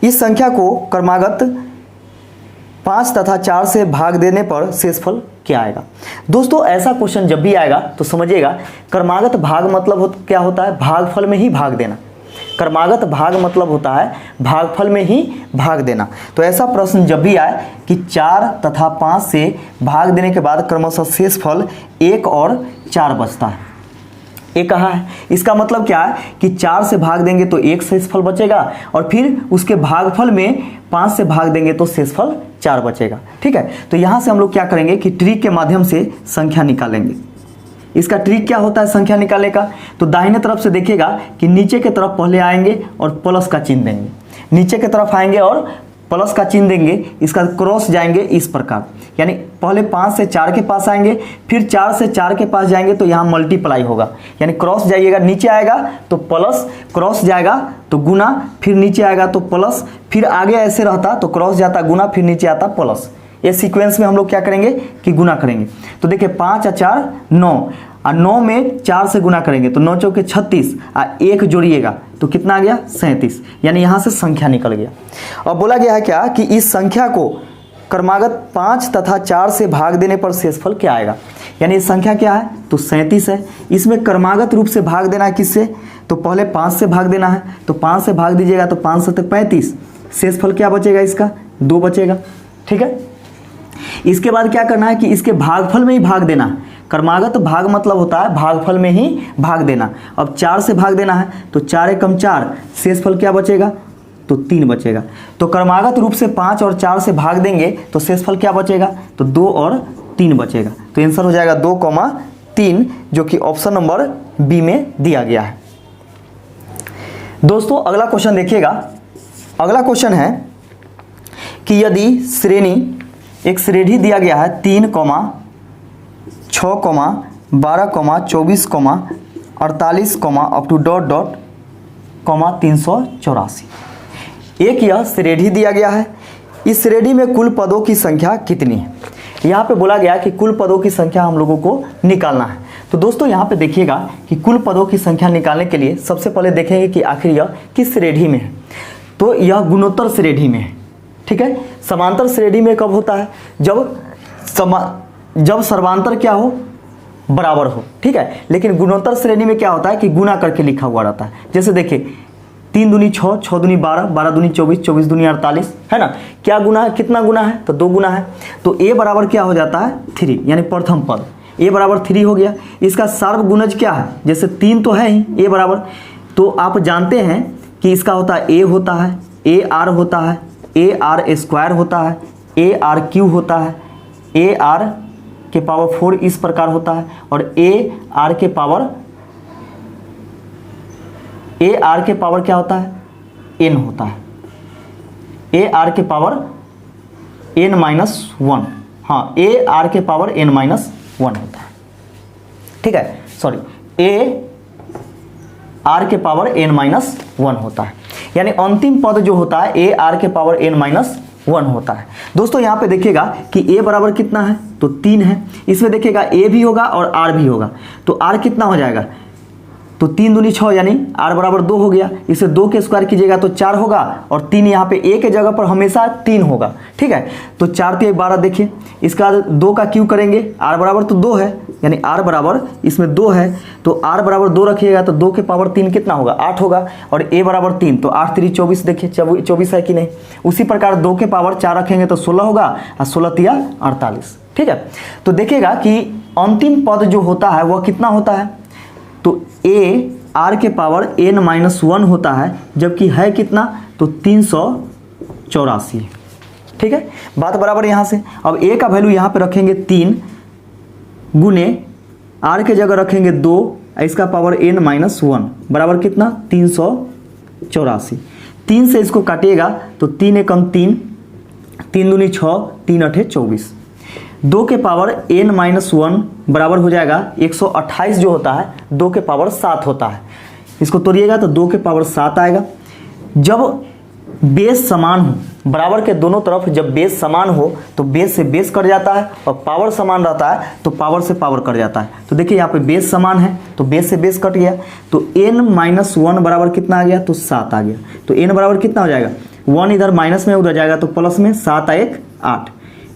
इस संख्या को क्रमागत 5 तथा 4 से भाग देने पर शेषफल क्या आएगा। दोस्तों ऐसा क्वेश्चन जब भी आएगा तो समझिएगा क्रमागत भाग मतलब क्या होता है, भागफल में ही भाग देना। क्रमागत भाग मतलब होता है भागफल में ही भाग देना। तो ऐसा प्रश्न जब भी आए कि 4 तथा 5 से भाग देने के बाद क्रमशः शेषफल 1 और 4 बचता है, ये कहा है। इसका मतलब क्या है कि 4 से भाग देंगे तो 1 शेषफल बचेगा और फिर उसके भागफल में 5 से भाग देंगे तो शेषफल 4 बचेगा। ठीक है, तो यहाँ से हम लोग क्या करेंगे कि ट्रिक के माध्यम से संख्या निकालेंगे। इसका ट्रिक क्या होता है संख्या निकालने का, तो दाहिने तरफ से देखिएगा कि नीचे के तरफ पहले आएंगे और प्लस का चिन्ह देंगे, नीचे के तरफ आएंगे और प्लस का चिन्ह देंगे, इसका क्रॉस जाएंगे इस प्रकार। यानी पहले 5 से 4 के पास आएंगे, फिर 4 से 4 के पास जाएंगे तो यहाँ मल्टीप्लाई होगा, यानी क्रॉस जाइएगा, नीचे आएगा तो प्लस, क्रॉस जाएगा तो गुना, फिर नीचे आएगा तो प्लस, फिर आगे ऐसे रहता तो क्रॉस जाता गुना, फिर नीचे आता प्लस। ये सीक्वेंस में हम लोग क्या करेंगे कि गुना करेंगे। तो देखिए 5 और 4 9, और 9 में 4 से गुना करेंगे तो 9 चौके 36, और 1 जोड़िएगा तो कितना आ गया 37, यानी यहाँ से संख्या निकल गया। अब बोला गया है क्या कि इस संख्या को क्रमागत 5 तथा 4 से भाग देने पर शेषफल क्या आएगा। यानी इस संख्या क्या है तो 37 है। इसमें क्रमागत रूप से भाग देना है किससे, तो पहले 5 से भाग देना है, तो 5 से भाग दीजिएगा तो 5 से 35, शेषफल क्या बचेगा इसका 2 बचेगा। ठीक है, इसके बाद क्या करना है कि इसके भागफल में ही भाग देना है। क्रमागत भाग मतलब होता है भागफल में ही भाग देना। अब 4 से भाग देना है तो 4 एकम 4, शेषफल क्या बचेगा तो 3 बचेगा। तो क्रमागत रूप से 5 और 4 से भाग देंगे तो शेषफल क्या बचेगा तो 2 और 3 बचेगा। तो आंसर हो जाएगा 2,3, जो कि ऑप्शन नंबर बी में दिया गया है। दोस्तों अगला क्वेश्चन देखिएगा। अगला क्वेश्चन है कि यदि श्रेणी, एक श्रेणी दिया गया है 3, 6, 12, 24, 48, अप टू डॉट डॉट 384। एक यह श्रेणी दिया गया है। इस श्रेणी में कुल पदों की संख्या कितनी है। यहाँ पे बोला गया कि कुल पदों की संख्या हम लोगों को निकालना है। तो दोस्तों यहाँ पे देखिएगा कि कुल पदों की संख्या निकालने के लिए सबसे पहले देखेंगे कि आखिर यह किस श्रेणी में है। तो यह गुणोत्तर श्रेणी में है। ठीक है, समांतर श्रेणी में कब होता है, जब सर्वांतर क्या हो बराबर हो। ठीक है, लेकिन गुणोत्तर श्रेणी में क्या होता है कि गुना करके लिखा हुआ रहता है। जैसे देखिए 3 दूनी 6, 6 दूनी 12, 12 दूनी 24, 24 दूनी 48, है ना। क्या गुना है, कितना गुना है तो 2 गुना है। तो a बराबर क्या हो जाता है 3, यानी प्रथम पद a बराबर 3 हो गया। इसका सर्व गुणज क्या है, जैसे 3 तो है ही a बराबर, तो आप जानते हैं कि इसका होता है a होता है, a r होता है, a r स्क्वायर होता है, a r क्यू होता है, a r के पावर 4 इस प्रकार होता है, और a r के पावर क्या होता है n होता है, a r के पावर n-1, हाँ a r के पावर n-1 होता है। ठीक है, सॉरी a r के पावर n-1 होता है, यानी अंतिम पद जो होता है a r के पावर n-1 होता है। दोस्तों यहाँ पे देखिएगा कि a बराबर कितना है तो 3 है। इसमें देखिएगा a भी होगा और r भी होगा, तो r कितना हो जाएगा तो 3 दूनी 6, यानी r बराबर 2 हो गया। इसे 2 के स्क्वायर कीजिएगा तो 4 होगा, और 3 यहाँ पे a के जगह पर हमेशा 3 होगा। ठीक है, तो 4 3 12, देखिए इसका 2 का क्यू करेंगे, r बराबर तो 2 है, यानी r बराबर इसमें 2 है, तो r बराबर 2 रखिएगा तो 2 के पावर 3 कितना होगा 8 होगा, और a बराबर 3, तो 8 3 24, देखिए 24 है कि नहीं। उसी प्रकार 2 के पावर 4 रखेंगे तो 16 होगा, और 16 3 48। ठीक है, तो देखिएगा कि अंतिम पद जो होता है वह कितना होता है तो a r के पावर n-1 होता है, जबकि है कितना तो 384। ठीक है, बात बराबर यहाँ से। अब a का वैल्यू यहाँ पे रखेंगे 3 गुने r के जगह रखेंगे 2, इसका पावर n-1 बराबर कितना 384। 3 से इसको काटिएगा तो 3 एकम 3, 3 दूनी 6, 3 अठे 24। 2 के पावर n-1 बराबर हो जाएगा 128, जो होता है 2 के पावर 7 होता है। इसको तोड़िएगा तो 2 के पावर 7 आएगा। जब बेस समान हो, बराबर के दोनों तरफ जब बेस समान हो तो बेस से बेस कट जाता है, और पावर समान रहता है तो पावर से पावर कट जाता है। तो देखिए यहाँ पे बेस समान है तो बेस से बेस कट गया, तो n-1 बराबर कितना आ गया, तो 7 आ गया। तो n बराबर कितना हो जाएगा, 1 इधर माइनस में उधर जाएगा तो प्लस में, 7 1 8,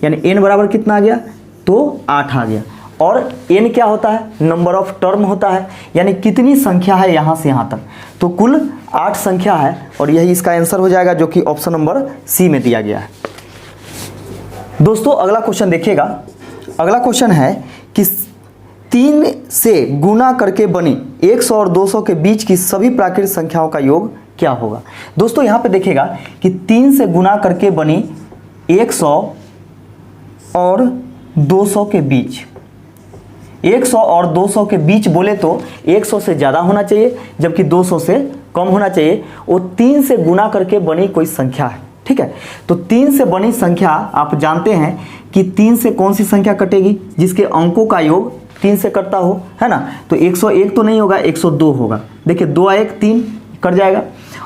यानी n बराबर कितना आ गया, तो 8 आ गया। और n क्या होता है, नंबर ऑफ टर्म होता है, यानी कितनी संख्या है यहाँ से यहाँ तक, तो कुल 8 संख्या है, और यही इसका आंसर हो जाएगा जो कि ऑप्शन नंबर सी में दिया गया है। दोस्तों अगला क्वेश्चन देखिएगा। अगला क्वेश्चन है कि 3 से गुना करके बनी 100 और 200 के बीच की सभी प्राकृतिक संख्याओं का योग क्या होगा। दोस्तों यहाँ पे देखिएगा कि 3 से गुना करके बनी 100 और 200 के बीच, 100 और 200 के बीच बोले तो 100 से ज़्यादा होना चाहिए जबकि 200 से कम होना चाहिए। वो 3 से गुना करके बनी कोई संख्या है, ठीक है। तो 3 से बनी संख्या आप जानते हैं कि 3 से कौन सी संख्या कटेगी, जिसके अंकों का योग 3 से कटता हो, है ना। तो 101 तो नहीं होगा, 102 होगा। देखिए 2 1 3 कट जाएगा,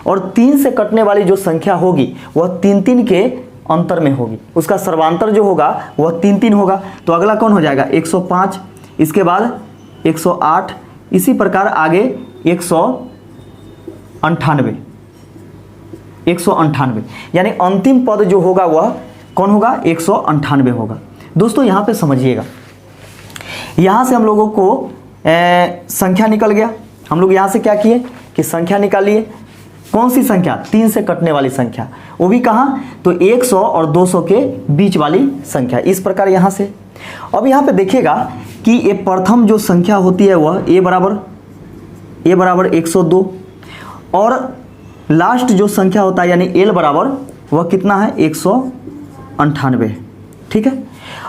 और 3 से कटने वाली जो संख्या होगी वह 3 के अंतर में होगी, उसका सर्वांतर जो होगा वह 3 होगा। तो अगला कौन हो जाएगा, 105, इसके बाद 108, इसी प्रकार आगे 198, यानी अंतिम पद जो होगा वह कौन होगा, 198 होगा। दोस्तों यहाँ पे समझिएगा, यहाँ से हम लोगों को संख्या निकल गया। हम लोग यहाँ से क्या किए कि संख्या निकालिए, कौन सी संख्या, 3 से कटने वाली संख्या, वो भी कहाँ, तो 100 और 200 के बीच वाली संख्या। इस प्रकार यहाँ से अब यहाँ पे देखिएगा कि ये प्रथम जो संख्या होती है वह a बराबर 102, और लास्ट जो संख्या होता है यानी l बराबर वह कितना है, 198, ठीक है।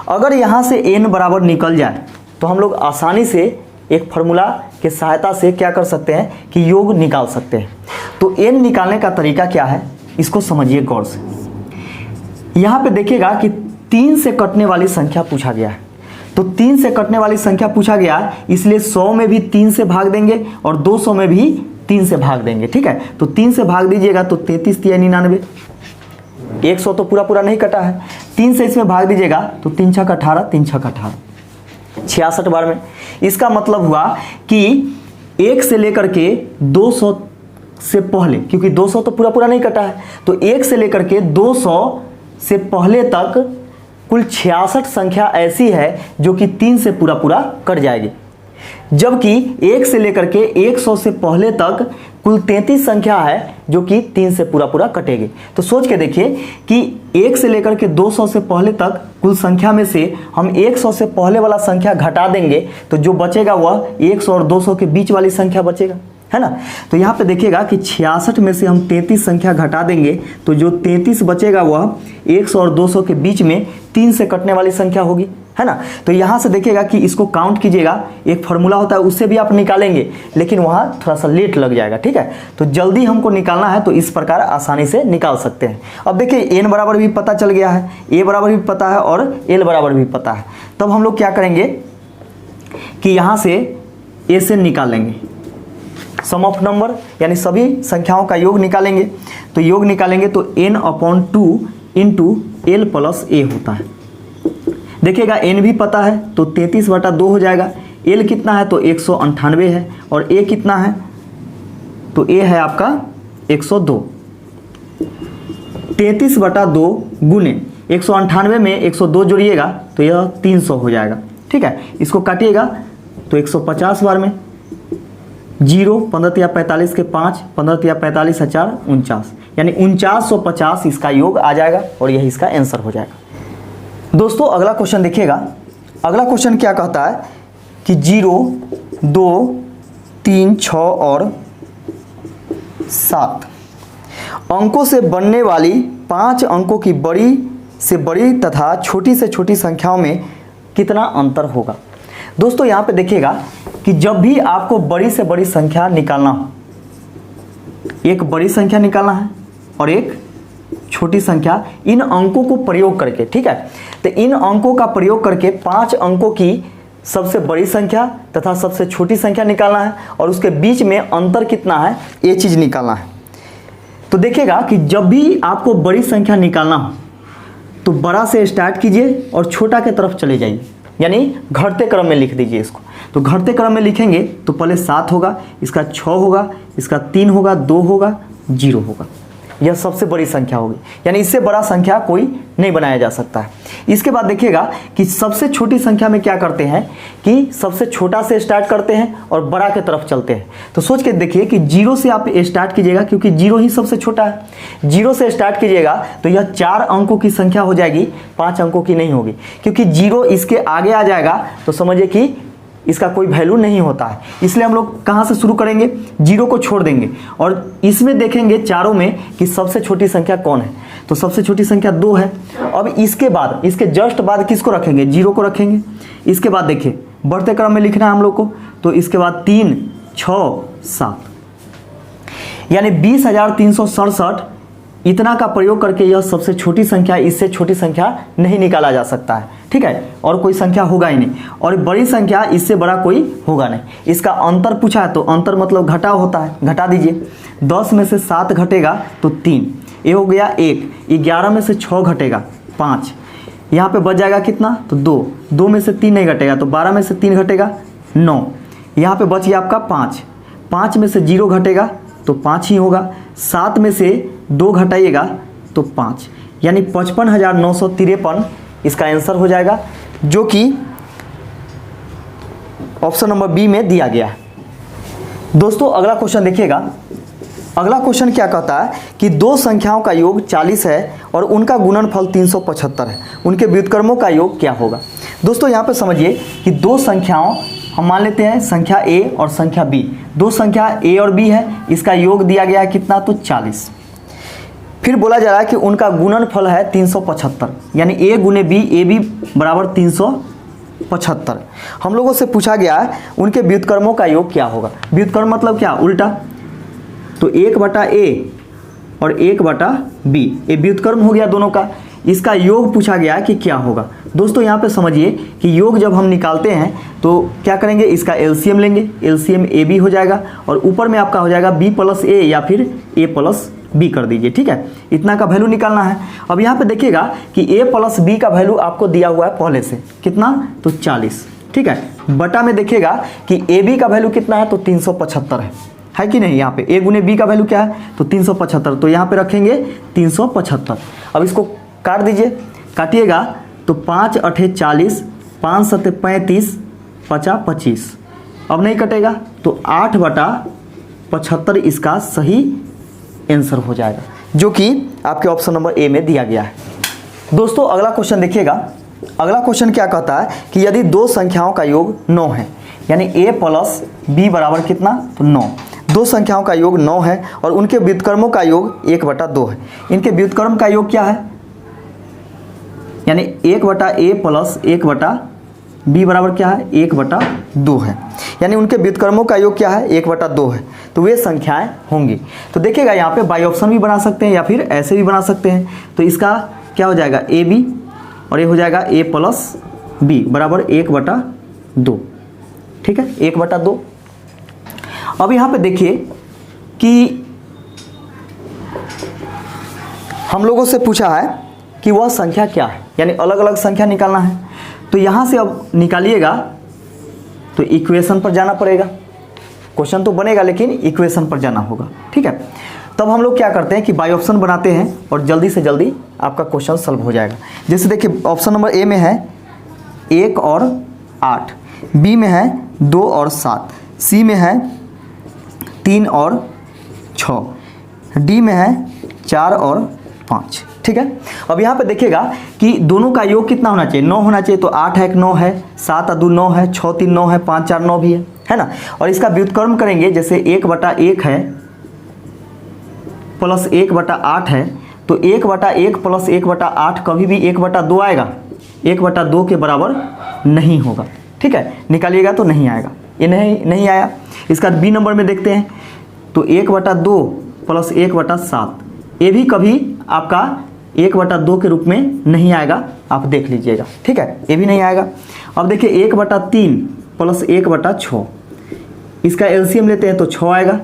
अगर यहाँ से n बराबर निकल जाए तो हम लोग आसानी से एक फार्मूला के सहायता से क्या कर सकते हैं कि योग निकाल सकते हैं। तो n निकालने का तरीका क्या है, इसको समझिए गौर से। यहाँ पे देखिएगा कि 3 से कटने वाली संख्या पूछा गया है, तो 3 से कटने वाली संख्या पूछा गया, इसलिए 100 में भी 3 से भाग देंगे और 200 में भी 3 से भाग देंगे, ठीक है। तो 3 से भाग दीजिएगा तो 33 या 99, 100 तो पूरा नहीं कटा है, 3 से इसमें भाग दीजिएगा तो 3 छक 18, 3 छक 18, 66 बार में। इसका मतलब हुआ कि 1 से लेकर के 200 से पहले, क्योंकि 200 तो पूरा नहीं कटा है, तो 1 से लेकर के 200 से पहले तक कुल 66 संख्या ऐसी है जो कि 3 से पूरा कट जाएगी, जबकि 1 से लेकर के 100 से पहले तक कुल 33 संख्या है जो कि 3 से पूरा कटेगी। तो सोच के देखिए कि 1 से लेकर के 200 से पहले तक कुल संख्या में से हम 100 से पहले वाला संख्या घटा देंगे तो जो बचेगा वह 100 और 200 के बीच वाली संख्या बचेगा, है ना। तो यहाँ पे देखिएगा कि 66 में से हम 33 संख्या घटा देंगे तो जो 33 बचेगा वह 100 और 200 के बीच में 3 से कटने वाली संख्या होगी, है ना। तो यहाँ से देखिएगा कि इसको काउंट कीजिएगा, एक फार्मूला होता है उससे भी आप निकालेंगे, लेकिन वहाँ थोड़ा सा लेट लग जाएगा, ठीक है। तो जल्दी हमको निकालना है तो इस प्रकार आसानी से निकाल सकते हैं। अब देखिए n बराबर भी पता चल गया है, a बराबर भी पता है और l बराबर भी पता है। तब हम लोग क्या करेंगे कि यहाँ से a से निकाल लेंगे, सम ऑफ नंबर यानी सभी संख्याओं का योग निकालेंगे। तो योग निकालेंगे तो n/2 into l plus a होता है। देखिएगा n भी पता है तो 33/2 हो जाएगा, l कितना है तो 198 है, और a कितना है तो a है आपका 102। 33/2 गुने 198 में 102 जोड़िएगा तो यह 300 हो जाएगा, ठीक है। इसको काटिएगा तो 150 बार में 0, 15 या 45 के 5, 15 या 45 4, 49, यानी 4950 इसका योग आ जाएगा और यही इसका आंसर हो जाएगा। दोस्तों अगला क्वेश्चन देखिएगा। अगला क्वेश्चन क्या कहता है कि 0, 2, 3, 6 और 7 अंकों से बनने वाली 5 अंकों की बड़ी से बड़ी तथा छोटी से छोटी संख्याओं में कितना अंतर होगा। दोस्तों यहाँ पे देखिएगा कि जब भी आपको बड़ी से बड़ी संख्या निकालना हो, एक बड़ी संख्या निकालना है और एक छोटी संख्या, इन अंकों को प्रयोग करके, ठीक है। तो इन अंकों का प्रयोग करके 5 अंकों की सबसे बड़ी संख्या तथा सबसे छोटी संख्या निकालना है और उसके बीच में अंतर कितना है ये चीज़ निकालना है। तो देखिएगा कि जब भी आपको बड़ी संख्या निकालना हो तो बड़ा से स्टार्ट कीजिए और छोटा के तरफ चले जाइए, यानी घटते क्रम में लिख दीजिए इसको। तो घटते क्रम में लिखेंगे तो पहले 7 होगा, इसका 6 होगा, इसका 3 होगा, 2 होगा, 0 होगा। यह सबसे बड़ी संख्या होगी, यानी इससे बड़ा संख्या कोई नहीं बनाया जा सकता है। इसके बाद देखिएगा कि सबसे छोटी संख्या में क्या करते हैं कि सबसे छोटा से स्टार्ट करते हैं और बड़ा के तरफ चलते हैं। तो सोच के देखिए कि 0 से आप स्टार्ट कीजिएगा, क्योंकि 0 ही सबसे छोटा है। 0 से स्टार्ट कीजिएगा तो यह 4 अंकों की संख्या हो जाएगी, 5 अंकों की नहीं होगी, क्योंकि 0 इसके आगे आ जाएगा तो समझिए कि इसका कोई वैल्यू नहीं होता है। इसलिए हम लोग कहाँ से शुरू करेंगे, 0 को छोड़ देंगे और इसमें देखेंगे चारों में कि सबसे छोटी संख्या कौन है। तो सबसे छोटी संख्या 2 है। अब इसके बाद, इसके जस्ट बाद किसको रखेंगे, 0 को रखेंगे। इसके बाद देखिए बढ़ते क्रम में लिखना है हम लोग को, तो इसके बाद 3, 6, 7, यानी 20,367 इतना का प्रयोग करके यह सबसे छोटी संख्या, इससे छोटी संख्या नहीं निकाला जा सकता है, ठीक है। और कोई संख्या होगा ही नहीं, और बड़ी संख्या इससे बड़ा कोई होगा नहीं। इसका अंतर पूछा है तो अंतर मतलब घटाव होता है, घटा दीजिए। 10 में से 7 घटेगा तो 3, ये हो गया 1। 11 में से 6 घटेगा 5, यहाँ पे बच जाएगा कितना, तो 2। 2 में से 3 नहीं घटेगा तो 12 में से 3 घटेगा 9, यहाँ पे बच गया आपका 5। 5 में से 0 घटेगा तो 5 ही होगा। 7 में से 2 घटाइएगा तो 5, यानी 55,953 इसका आंसर हो जाएगा, जो कि ऑप्शन नंबर बी में दिया गया है। दोस्तों अगला क्वेश्चन देखिएगा। अगला क्वेश्चन क्या कहता है कि दो संख्याओं का योग 40 है और उनका गुणनफल 375 है, उनके व्युत्क्रमों का योग क्या होगा। दोस्तों यहाँ पे समझिए कि दो संख्याओं, हम मान लेते हैं संख्या ए और संख्या बी। दो संख्या ए और बी है, इसका योग दिया गया है कितना, तो 40। फिर बोला जा रहा है कि उनका गुणनफल है 375, यानी ए गुने बी, ए बी बराबर 375। हम लोगों से पूछा गया है उनके व्युत्क्रमों का योग क्या होगा। व्युत्क्रम मतलब क्या, उल्टा। तो 1/a और 1/b, ये व्युत्क्रम हो गया दोनों का। इसका योग पूछा गया है कि क्या होगा। दोस्तों यहाँ पे समझिए कि योग जब हम निकालते हैं तो क्या करेंगे, इसका एलसीएम लेंगे। एलसीएम ए बी हो जाएगा और ऊपर में आपका हो जाएगा b + a या फिर a + b कर दीजिए, ठीक है। इतना का वैल्यू निकालना है। अब यहाँ पे देखिएगा कि a + b का वैल्यू आपको दिया हुआ है पहले से, कितना, तो 40, ठीक है। बटा में देखिएगा कि ए बी का वैल्यू कितना है, तो 375 है कि नहीं। यहाँ पे a गुने b का वैल्यू क्या है, तो 375, तो यहाँ पे रखेंगे 375। अब इसको काट दीजिए, काटिएगा तो 5 × 8 = 40, 5 × 7 = 35, 50 = 25। अब नहीं कटेगा तो 8/75 इसका सही आंसर हो जाएगा, जो कि आपके ऑप्शन नंबर ए में दिया गया है। दोस्तों अगला क्वेश्चन देखिएगा। अगला क्वेश्चन क्या कहता है कि यदि दो संख्याओं का योग 9 है, यानी a + b बराबर कितना, तो 9। दो संख्याओं का योग 9 है और उनके व्युत्क्रमों का योग 1/2 है। इनके व्युत्क्रम का योग क्या है, यानी 1/a + 1/b बराबर क्या है, 1/2 है। यानी उनके व्युत्क्रमों का योग क्या है, 1/2 है। तो वे संख्याएं होंगी। तो देखिएगा यहाँ पे बाई ऑप्शन भी बना सकते हैं या फिर ऐसे भी बना सकते हैं। तो इसका क्या हो जाएगा, ए बी, और ये हो जाएगा a + b बराबर 1/2, ठीक है, 1/2। अब यहाँ पे देखिए कि हम लोगों से पूछा है कि वह संख्या क्या है, यानी अलग अलग संख्या निकालना है। तो यहाँ से अब निकालिएगा तो इक्वेशन पर जाना पड़ेगा। क्वेश्चन तो बनेगा लेकिन इक्वेशन पर जाना होगा, ठीक है। तब हम लोग क्या करते हैं कि बाई ऑप्शन बनाते हैं और जल्दी से जल्दी आपका क्वेश्चन सॉल्व हो जाएगा। जैसे देखिए ऑप्शन नंबर ए में है 1 और 8, बी में है 2 और 7, सी में है 3 और 6, डी में है 4 और 5, ठीक है। अब यहाँ पे देखिएगा कि दोनों का योग कितना होना चाहिए, 9 होना चाहिए। तो 8 × 1 = 9 है, 7 × 2 = 9 है, 6 × 3 = 9 है, 5 × 4 = 9 भी है ना। और इसका व्युत्क्रम करेंगे, जैसे 1/1 है प्लस 1/8 है, तो 1/1 + 1/8 कभी भी 1/2 आएगा, 1/2 के बराबर नहीं होगा, ठीक है। निकालिएगा तो नहीं आएगा, ये नहीं आया। इसका बी नंबर में देखते हैं तो 1/2 + 1/7, ये भी कभी आपका 1/2 के रूप में नहीं आएगा, आप देख लीजिएगा, ठीक है, ये भी नहीं आएगा। अब देखिए 1/3 प्लस 1/6, इसका एलसीएम लेते हैं तो 6 आएगा,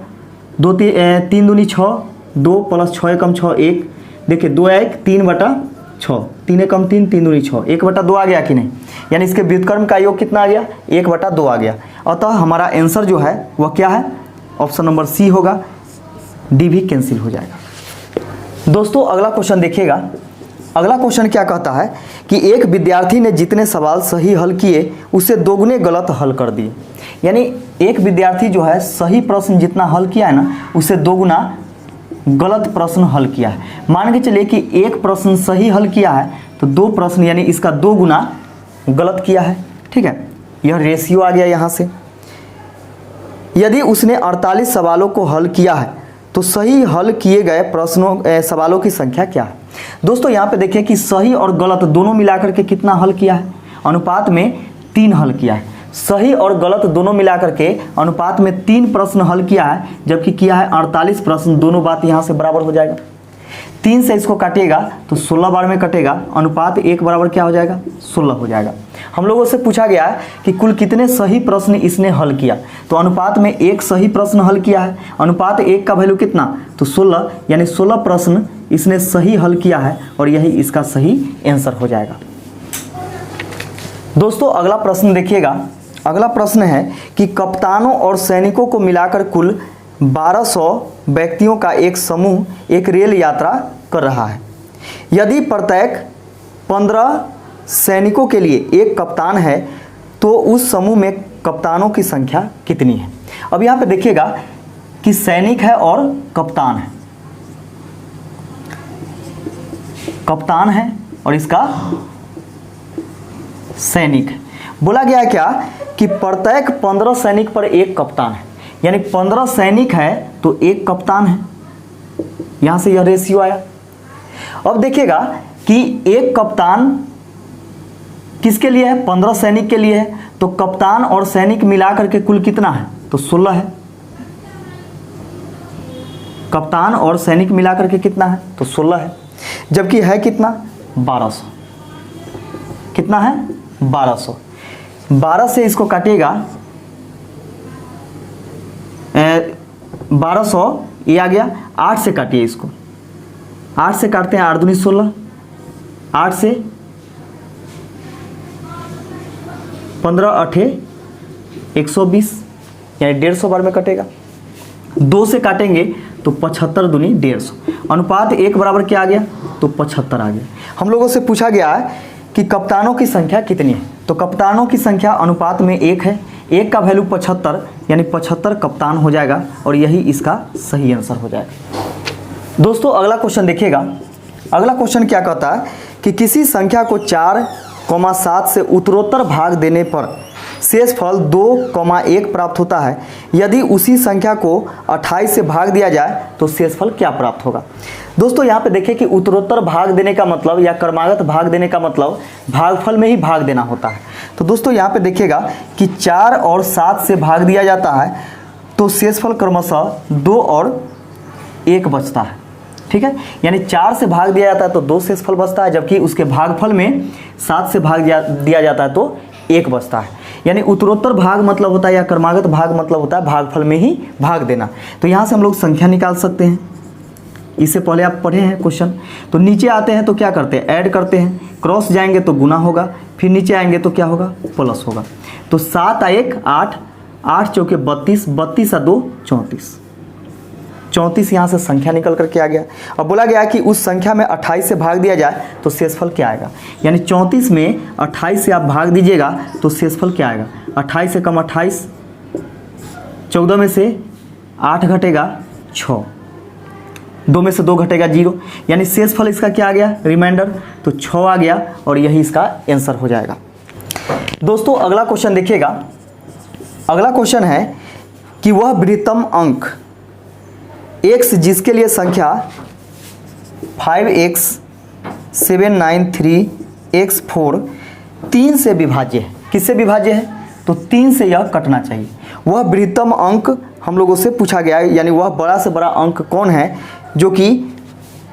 3 दूनी 6, 2 प्लस 6 एकम 6 1, देखिए 2 1 3/6, 3 एकम 3, 3 दूनी 6, 1/2 आ गया कि नहीं, यानी इसके व्युत्क्रम का योग कितना आ गया, 1/2 आ गया। अतः हमारा आंसर जो है वह क्या है, ऑप्शन नंबर सी होगा, डी भी कैंसिल हो जाएगा। दोस्तों अगला क्वेश्चन देखिएगा, अगला क्वेश्चन क्या कहता है कि एक विद्यार्थी ने जितने सवाल सही हल किए उससे दोगुने गलत हल कर दिए। यानी एक विद्यार्थी जो है सही प्रश्न जितना हल किया है ना, उससे दोगुना गलत प्रश्न हल किया है। मान के चलिए कि एक प्रश्न सही हल किया है तो 2 प्रश्न यानी इसका 2 गुना गलत किया है, ठीक है, यह रेशियो आ गया यहाँ से। यदि उसने 48 सवालों को हल किया है तो सही हल किए गए प्रश्नों सवालों की संख्या क्या है। दोस्तों यहाँ पे देखिए कि सही और गलत दोनों मिलाकर के कितना हल किया है, अनुपात में 3 हल किया है। सही और गलत दोनों मिलाकर के अनुपात में 3 प्रश्न हल किया है, जबकि किया है 48 प्रश्न, दोनों बात यहाँ से बराबर हो जाएगा। 3 से इसको काटिएगा तो 16 बार में कटेगा, अनुपात 1 बराबर क्या हो जाएगा, 16 हो जाएगा। हम लोगों से पूछा गया है कि कुल कितने सही प्रश्न इसने हल किया, तो अनुपात में 1 सही प्रश्न हल किया है, अनुपात 1 का वैल्यू कितना, तो 16, यानी 16 प्रश्न इसने सही हल किया है और यही इसका सही आंसर हो जाएगा। दोस्तों अगला प्रश्न देखिएगा, अगला प्रश्न है कि कप्तानों और सैनिकों को मिलाकर कुल 1200 व्यक्तियों का एक समूह एक रेल यात्रा कर रहा है। यदि प्रत्येक 15 सैनिकों के लिए एक कप्तान है तो उस समूह में कप्तानों की संख्या कितनी है। अब यहाँ पे देखिएगा कि सैनिक है और कप्तान है, कप्तान है और इसका सैनिक है। बोला गया है क्या कि प्रत्येक 15 सैनिक पर एक कप्तान है, यानी 15 सैनिक है तो एक कप्तान है, यहां से यह रेशियो आया। अब देखिएगा कि एक कप्तान किसके लिए है, 15 सैनिक के लिए है, तो कप्तान और सैनिक मिलाकर के कुल कितना है, तो 16 है। कप्तान और सैनिक मिलाकर के कितना है, तो 16 है, जबकि है कितना, 1200। कितना है, 1200। 12 से इसको काटिएगा 1200, ये आ गया। 8 से काटिए इसको, 8 से काटते हैं 8 दूनी 16, 8 से 15 8 120, यानी 150 बार में कटेगा। 2 से काटेंगे तो 75 दूनी 150, अनुपात 1 बराबर क्या आ गया, तो 75 आ गया। हम लोगों से पूछा गया है कि कप्तानों की संख्या कितनी है, तो कप्तानों की संख्या अनुपात में 1 है, 1 का वैल्यू 75, यानी 75 कप्तान हो जाएगा और यही इसका सही आंसर हो जाएगा। दोस्तों अगला क्वेश्चन देखिएगा, अगला क्वेश्चन क्या कहता है कि किसी संख्या को 4,7 से उत्तरोत्तर भाग देने पर शेष फल 2,1 प्राप्त होता है। यदि उसी संख्या को 28 से भाग दिया जाए तो शेष फल क्या प्राप्त होगा। दोस्तों यहाँ पे देखिए कि उत्तरोत्तर भाग देने का मतलब या क्रमागत भाग देने का मतलब भागफल में ही भाग देना होता है। तो दोस्तों यहाँ पे देखिएगा कि 4 और 7 से भाग दिया जाता है तो शेषफल क्रमशः 2 और 1 बचता है, ठीक है, यानी 4 से भाग दिया जाता है तो 2 शेषफल बचता है, जबकि उसके भागफल में 7 से भाग दिया जाता है तो 1 बचता है। यानी उत्तरोत्तर भाग मतलब होता है या क्रमागत भाग मतलब होता है भागफल में ही भाग देना। तो यहाँ से हम लोग संख्या निकाल सकते हैं, इससे पहले आप पढ़े हैं क्वेश्चन। तो नीचे आते हैं तो क्या करते हैं, ऐड करते हैं, क्रॉस जाएंगे तो गुना होगा, फिर नीचे आएंगे तो क्या होगा, प्लस होगा। तो 7 और 1 8, 8 चौके 32, 32 और 2 34, 34 यहाँ से संख्या निकल करके आ गया। अब बोला गया कि उस संख्या में 28 से भाग दिया जाए तो शेषफल क्या आएगा, यानी 34 में 28 से आप भाग दीजिएगा तो शेषफल क्या आएगा, 28 से कम 28, 14 में से 8 घटेगा 6, 2 में से 2 घटेगा 0, यानी शेषफल इसका क्या आ गया, रिमाइंडर, तो 6 आ गया और यही इसका आंसर हो जाएगा। दोस्तों अगला क्वेश्चन देखिएगा, अगला क्वेश्चन है कि वह वृहत्तम अंक x जिसके लिए संख्या 5x 793x4 3 से विभाज्य है। किससे विभाज्य है, तो 3 से यह कटना चाहिए। वह वृहत्तम अंक हम लोगों से पूछा गया है, यानी वह बड़ा से बड़ा अंक कौन है जो कि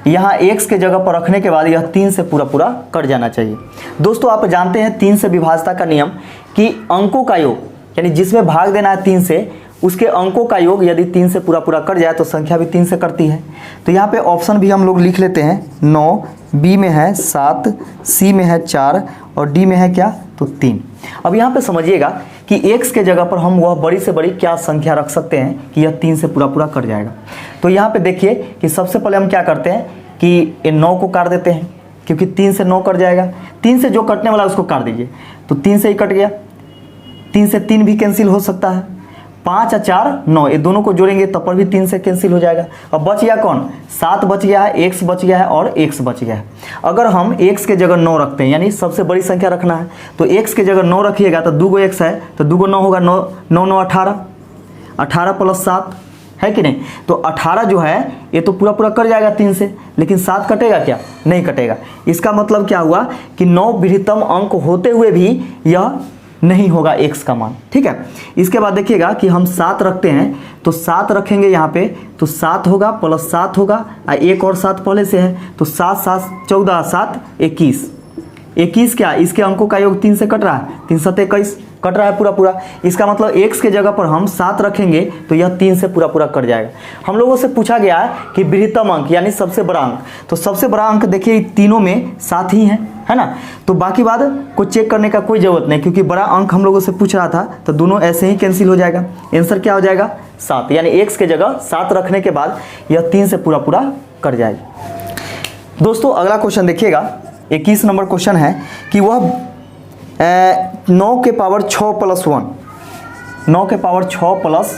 यहाँ x के जगह पर रखने के बाद यह 3 से पूरा पूरा कट जाना चाहिए। दोस्तों आप जानते हैं 3 से विभाज्यता का नियम कि अंकों का योग यानी जिसमें भाग देना है 3 से उसके अंकों का योग यदि 3 से पूरा पूरा कट जाए तो संख्या भी 3 से कटती है। तो यहाँ पे ऑप्शन भी हम लोग लिख लेते हैं 9, बी में है 7, सी में है 4 और डी में है क्या तो 3। अब यहाँ पे समझिएगा कि x के जगह पर हम वह बड़ी से बड़ी क्या संख्या रख सकते हैं कि यह 3 से पूरा पूरा कट जाएगा। तो यहाँ पे देखिए कि सबसे पहले हम क्या करते हैं कि ये 9 को काट देते हैं क्योंकि 3 से 9 कट जाएगा। 3 से जो कटने वाला है उसको काट दीजिए तो 3 से ही कट गया। 3 से 3 भी कैंसिल हो सकता है। 5 और 4 9 ये दोनों को जोड़ेंगे तब पर भी 3 से कैंसिल हो जाएगा। अब बच गया कौन 7 बच गया है, x बच गया है और x बच गया है। अगर हम x के जगह 9 रखते हैं यानी सबसे बड़ी संख्या रखना है तो x के जगह 9 रखिएगा तो 2 x है तो 2 9 होगा 9 9 9 18 18 प्लस 7 है कि नहीं। तो 18 जो है ये तो पूरा पूरा कट जाएगा 3 से, लेकिन 7 कटेगा क्या नहीं कटेगा। इसका मतलब क्या हुआ कि 9 विषम अंक होते हुए भी यह नहीं होगा x का मान। ठीक है, इसके बाद देखिएगा कि हम 7 रखते हैं तो 7 रखेंगे यहाँ पे तो 7 होगा प्लस 7 होगा एक और 7 पहले से है तो 7 7 14 7 21 21 क्या इसके अंकों का योग 3 से कट रहा है 3 7 21 कट रहा है पूरा पूरा। इसका मतलब x के जगह पर हम 7 रखेंगे तो यह 3 से पूरा पूरा कट जाएगा। हम लोगों से पूछा गया है कि बृहत्तम अंक यानी सबसे बड़ा अंक, तो सबसे बड़ा अंक देखिए तीनों में 7 ही है ना। तो बाकी बात को चेक करने का कोई ज़रूरत नहीं क्योंकि बड़ा अंक हम लोगों से पूछ रहा था तो दोनों ऐसे ही कैंसिल हो जाएगा। आंसर क्या हो जाएगा 7 यानी x के जगह 7 रखने के बाद यह 3 से पूरा पूरा कट जाएगा। दोस्तों अगला क्वेश्चन देखिएगा 21 नंबर क्वेश्चन है कि वह 9 के पावर 6 प्लस 1 9 के पावर 6 प्लस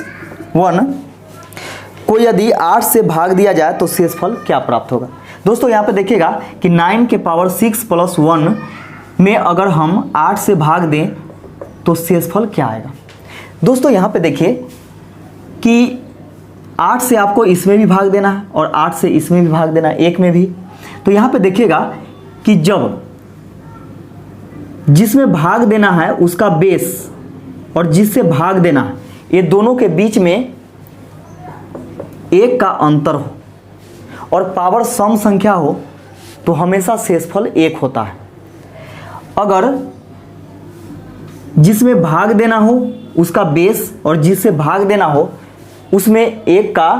1 को यदि 8 से भाग दिया जाए तो शेषफल क्या प्राप्त होगा। दोस्तों यहाँ पे देखिएगा कि 9 के पावर 6 प्लस 1 में अगर हम 8 से भाग दें तो शेषफल क्या आएगा। दोस्तों यहाँ पे देखिए कि 8 से आपको इसमें भी भाग देना है और 8 से इसमें भी भाग देना है, एक में भी। तो यहाँ पे देखिएगा कि जब जिसमें भाग देना है उसका बेस और जिससे भाग देना है ये दोनों के बीच में एक का अंतर हो और पावर सम संख्या हो तो हमेशा शेषफल 1 होता है। अगर जिसमें भाग देना हो उसका बेस और जिससे भाग देना हो उसमें 1 का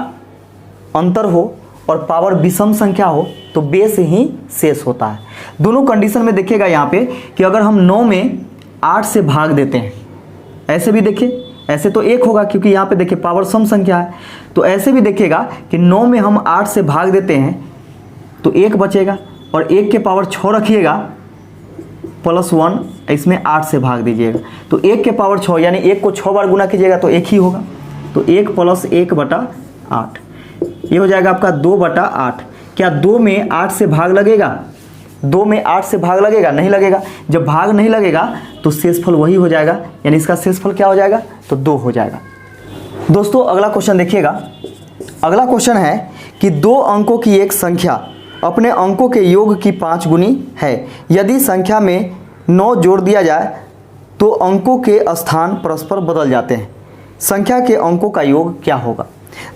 अंतर हो और पावर विषम संख्या हो तो बेस ही शेष होता है। दोनों कंडीशन में देखिएगा यहाँ पे कि अगर हम 9 में 8 से भाग देते हैं, ऐसे भी देखिए ऐसे तो 1 होगा क्योंकि यहाँ पे देखिए पावर सम संख्या है, तो ऐसे भी देखिएगा कि 9 में हम 8 से भाग देते हैं तो 1 बचेगा और 1 के पावर 6 रखिएगा प्लस 1 इसमें 8 से भाग दीजिएगा तो 1 के पावर 6 यानी 1 को 6 बार गुना कीजिएगा तो 1 ही होगा। तो 1 प्लस 1/8 ये हो जाएगा आपका 2/8। क्या 2 में 8 से भाग लगेगा 2 में 8 से भाग लगेगा नहीं लगेगा। जब भाग नहीं लगेगा तो शेषफल वही हो जाएगा यानी इसका शेषफल क्या हो जाएगा तो 2 हो जाएगा। दोस्तों अगला क्वेश्चन देखिएगा। अगला क्वेश्चन है कि 2 अंकों की एक संख्या अपने अंकों के योग की 5 गुनी है। यदि संख्या में 9 जोड़ दिया जाए तो अंकों के स्थान परस्पर बदल जाते हैं, संख्या के अंकों का योग क्या होगा।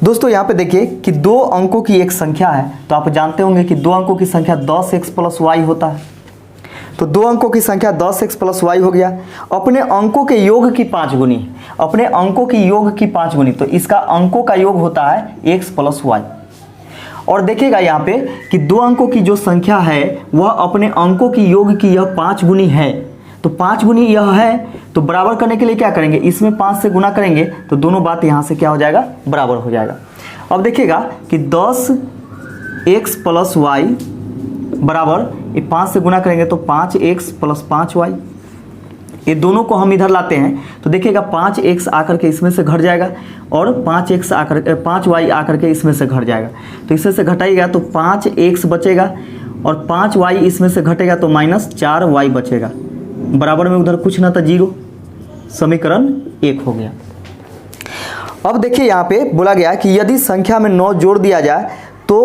दोस्तों यहाँ पे देखिए कि 2 अंकों की एक संख्या है तो आप जानते होंगे कि 2 अंकों की संख्या 10x प्लस y होता है। तो 2 अंकों की संख्या 10x प्लस y हो गया। अपने अंकों के योग की 5 गुनी, अपने अंकों की योग की 5 गुनी तो इसका अंकों का योग होता है x प्लस y। और देखिएगा यहाँ पे कि 2 अंकों की जो संख्या है वह अपने अंकों की योग की यह 5 गुनी है तो 5 गुनी यह है तो बराबर करने के लिए क्या करेंगे इसमें 5 से गुना करेंगे तो दोनों बात यहाँ से क्या हो जाएगा बराबर हो जाएगा। अब देखिएगा कि 10x प्लस y बराबर ये 5 से गुना करेंगे तो 5x प्लस 5y, ये दोनों को हम इधर लाते हैं तो देखिएगा 5x आकर के इसमें से घट जाएगा और 5y आकर के इसमें से घट जाएगा तो इसमें से घटाइएगा तो 5x बचेगा और 5y इसमें से घटेगा तो -4y बचेगा। बराबर में उधर कुछ ना था 0, समीकरण 1 हो गया। अब देखिए यहाँ पे बोला गया कि यदि संख्या में 9 जोड़ दिया जाए तो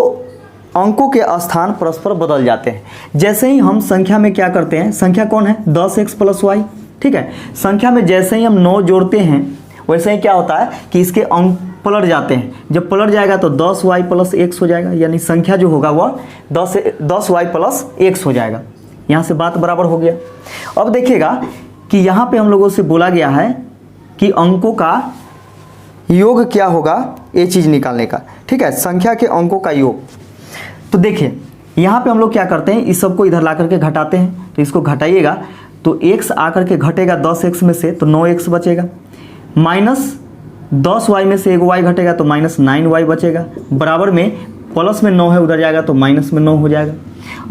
अंकों के स्थान परस्पर बदल जाते हैं। जैसे ही हम संख्या में क्या करते हैं, संख्या कौन है 10x प्लस y, ठीक है। संख्या में जैसे ही हम 9 जोड़ते हैं वैसे ही क्या होता है कि इसके अंक पलट जाते हैं। जब पलट जाएगा तो 10y + x हो जाएगा, यानी संख्या जो होगा वह 10y + x हो जाएगा। यहाँ से बात बराबर हो गया। अब देखिएगा कि यहाँ पे हम लोगों से बोला गया है कि अंकों का योग क्या होगा, ये चीज़ निकालने का। ठीक है, संख्या के अंकों का योग। तो देखिए यहाँ पे हम लोग क्या करते हैं, इस सब को इधर ला करके घटाते हैं। तो इसको घटाइएगा तो x आकर के घटेगा 10x में से, तो 9x बचेगा। माइनस 10y में से 1y घटेगा तो -9y बचेगा। बराबर में प्लस में 9 है, उधर जाएगा तो माइनस में 9 हो जाएगा।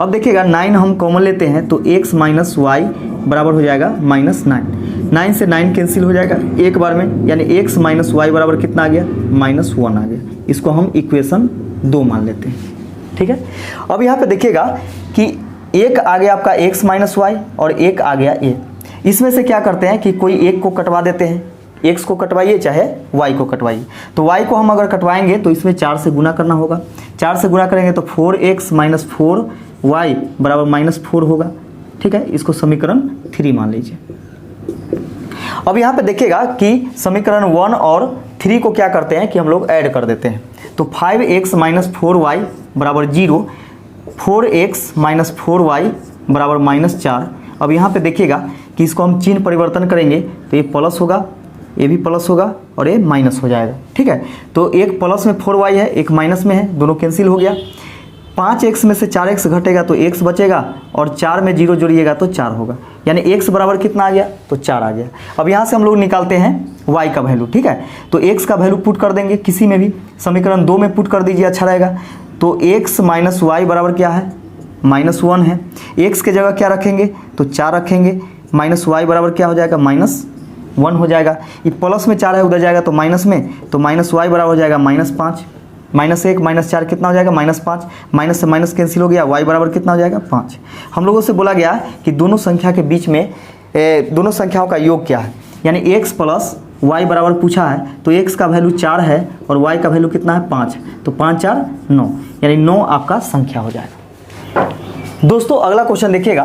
अब देखिएगा 9 हम कॉमन लेते हैं तो x - y बराबर हो जाएगा -9। 9 से 9 कैंसिल हो जाएगा एक बार में, यानी x - y बराबर कितना आ गया, -1 आ गया। इसको हम इक्वेशन 2 मान लेते हैं। ठीक है, अब यहाँ पे देखिएगा कि एक आ गया आपका x - y और एक आ गया a। इसमें से क्या करते हैं कि कोई एक को कटवा देते हैं, x को कटवाइए चाहे y को कटवाइए। तो y को हम अगर कटवाएंगे तो इसमें 4 से गुना करना होगा। 4 से गुना करेंगे तो 4x - 4y बराबर -4 होगा। ठीक है, इसको समीकरण 3 मान लीजिए। अब यहाँ पे देखिएगा कि समीकरण 1 और 3 को क्या करते हैं कि हम लोग ऐड कर देते हैं। तो 5x - 4y बराबर 0, 4x - 4y बराबर -4। अब यहाँ पे देखिएगा कि इसको हम चिन्ह परिवर्तन करेंगे तो ये प्लस होगा, ये भी प्लस होगा और ये माइनस हो जाएगा। ठीक है, तो एक प्लस में 4y है, एक माइनस में है, दोनों कैंसिल हो गया। 5x में से 4x घटेगा तो x बचेगा और 4 में 0 जोड़िएगा तो 4 होगा, यानी x बराबर कितना आ गया, तो 4 आ गया। अब यहाँ से हम लोग निकालते हैं y का वैल्यू। ठीक है, तो x का वैल्यू पुट कर देंगे किसी में भी, समीकरण 2 में पुट कर दीजिए, अच्छा रहेगा। तो x - y बराबर क्या है, -1 है। x के जगह क्या रखेंगे, तो 4 रखेंगे। -y बराबर क्या हो जाएगा, -1 हो जाएगा। ये प्लस में 4 है, उधर जाएगा तो माइनस में, तो -y बराबर हो जाएगा -5। -1 - 4 कितना हो जाएगा, -5। माइनस से माइनस कैंसिल हो गया, y बराबर कितना हो जाएगा, 5। हम लोगों से बोला गया कि दोनों संख्या के बीच में दोनों संख्याओं का योग क्या है, यानी x + y बराबर पूछा है। तो x का वैल्यू 4 है और y का वैल्यू कितना है, 5। तो 5 4 9, यानी 9 आपका संख्या हो जाएगा। दोस्तों अगला क्वेश्चन देखिएगा,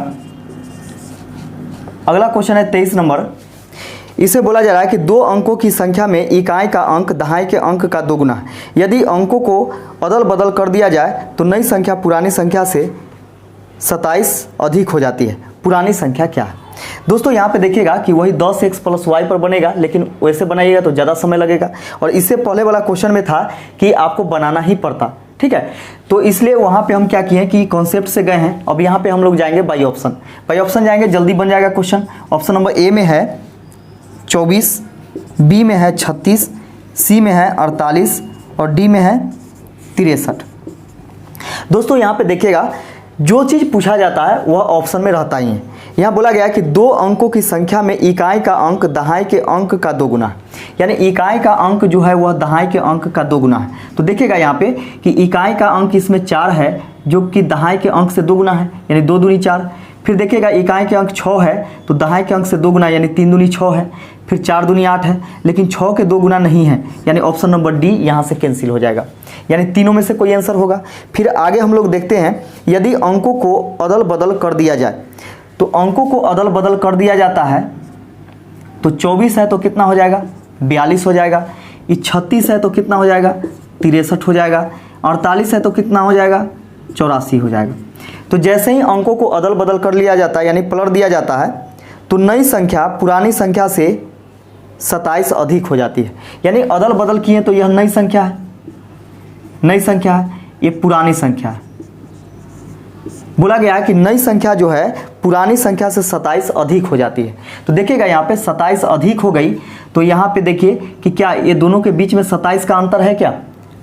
अगला क्वेश्चन है 23 नंबर। इसे बोला जा रहा है कि 2 अंकों की संख्या में इकाई का अंक दहाई के अंक का 2 गुना है। यदि अंकों को अदल बदल कर दिया जाए तो नई संख्या पुरानी संख्या से 27 अधिक हो जाती है। पुरानी संख्या क्या है? दोस्तों यहाँ पे देखिएगा कि वही 10x + y पर बनेगा, लेकिन वैसे बनाइएगा तो ज़्यादा समय लगेगा। और इससे पहले वाला क्वेश्चन में था कि आपको बनाना ही पड़ता। ठीक है, तो इसलिए वहाँ पे हम क्या किए कि कॉन्सेप्ट से गए हैं। अब यहाँ पे हम लोग जाएंगे बाई ऑप्शन। बाई ऑप्शन जाएंगे, जल्दी बन जाएगा क्वेश्चन। ऑप्शन नंबर ए में है 24, बी में है 36, सी में है 48 और डी में है 63। दोस्तों यहाँ पे देखिएगा जो चीज़ पूछा जाता है वह ऑप्शन में रहता ही है। यहाँ बोला गया कि 2 अंकों की संख्या में इकाई का अंक दहाई के अंक का 2 गुना है, यानी इकाई का अंक जो है वह दहाई के अंक का 2 गुना है। तो देखिएगा यहाँ पे कि इकाई का अंक इसमें 4 है जो कि दहाई के अंक से 2 गुना है, यानी 2 दूनी 4। फिर देखिएगा इकाई के अंक 6 है तो दहाई के अंक से 2 गुना, यानी 3 दूनी 6 है। फिर 4 दूनी 8 है, लेकिन 6 के 2 गुना नहीं है, यानी ऑप्शन नंबर डी यहाँ से कैंसिल हो जाएगा, यानी तीनों में से कोई आंसर होगा। फिर आगे हम लोग देखते हैं, यदि अंकों को अदल बदल कर दिया जाए, तो अंकों को अदल बदल कर दिया जाता है तो 24 है तो कितना हो जाएगा, 42 हो जाएगा। ये 36 है तो कितना हो जाएगा, 63 हो जाएगा। 48 है तो कितना हो जाएगा, 84 हो जाएगा। तो जैसे ही अंकों को अदल बदल कर लिया जाता है, यानी पलट दिया जाता है, तो नई संख्या पुरानी संख्या से 27 अधिक हो जाती है। यानी अदल बदल किए तो यह नई संख्या है, नई संख्या है, ये पुरानी संख्या है। बोला गया है कि नई संख्या जो है पुरानी संख्या से 27 अधिक हो जाती है। तो देखिएगा यहाँ पे 27 अधिक हो गई, तो यहाँ पे देखिए कि क्या ये दोनों के बीच में 27 का अंतर है क्या?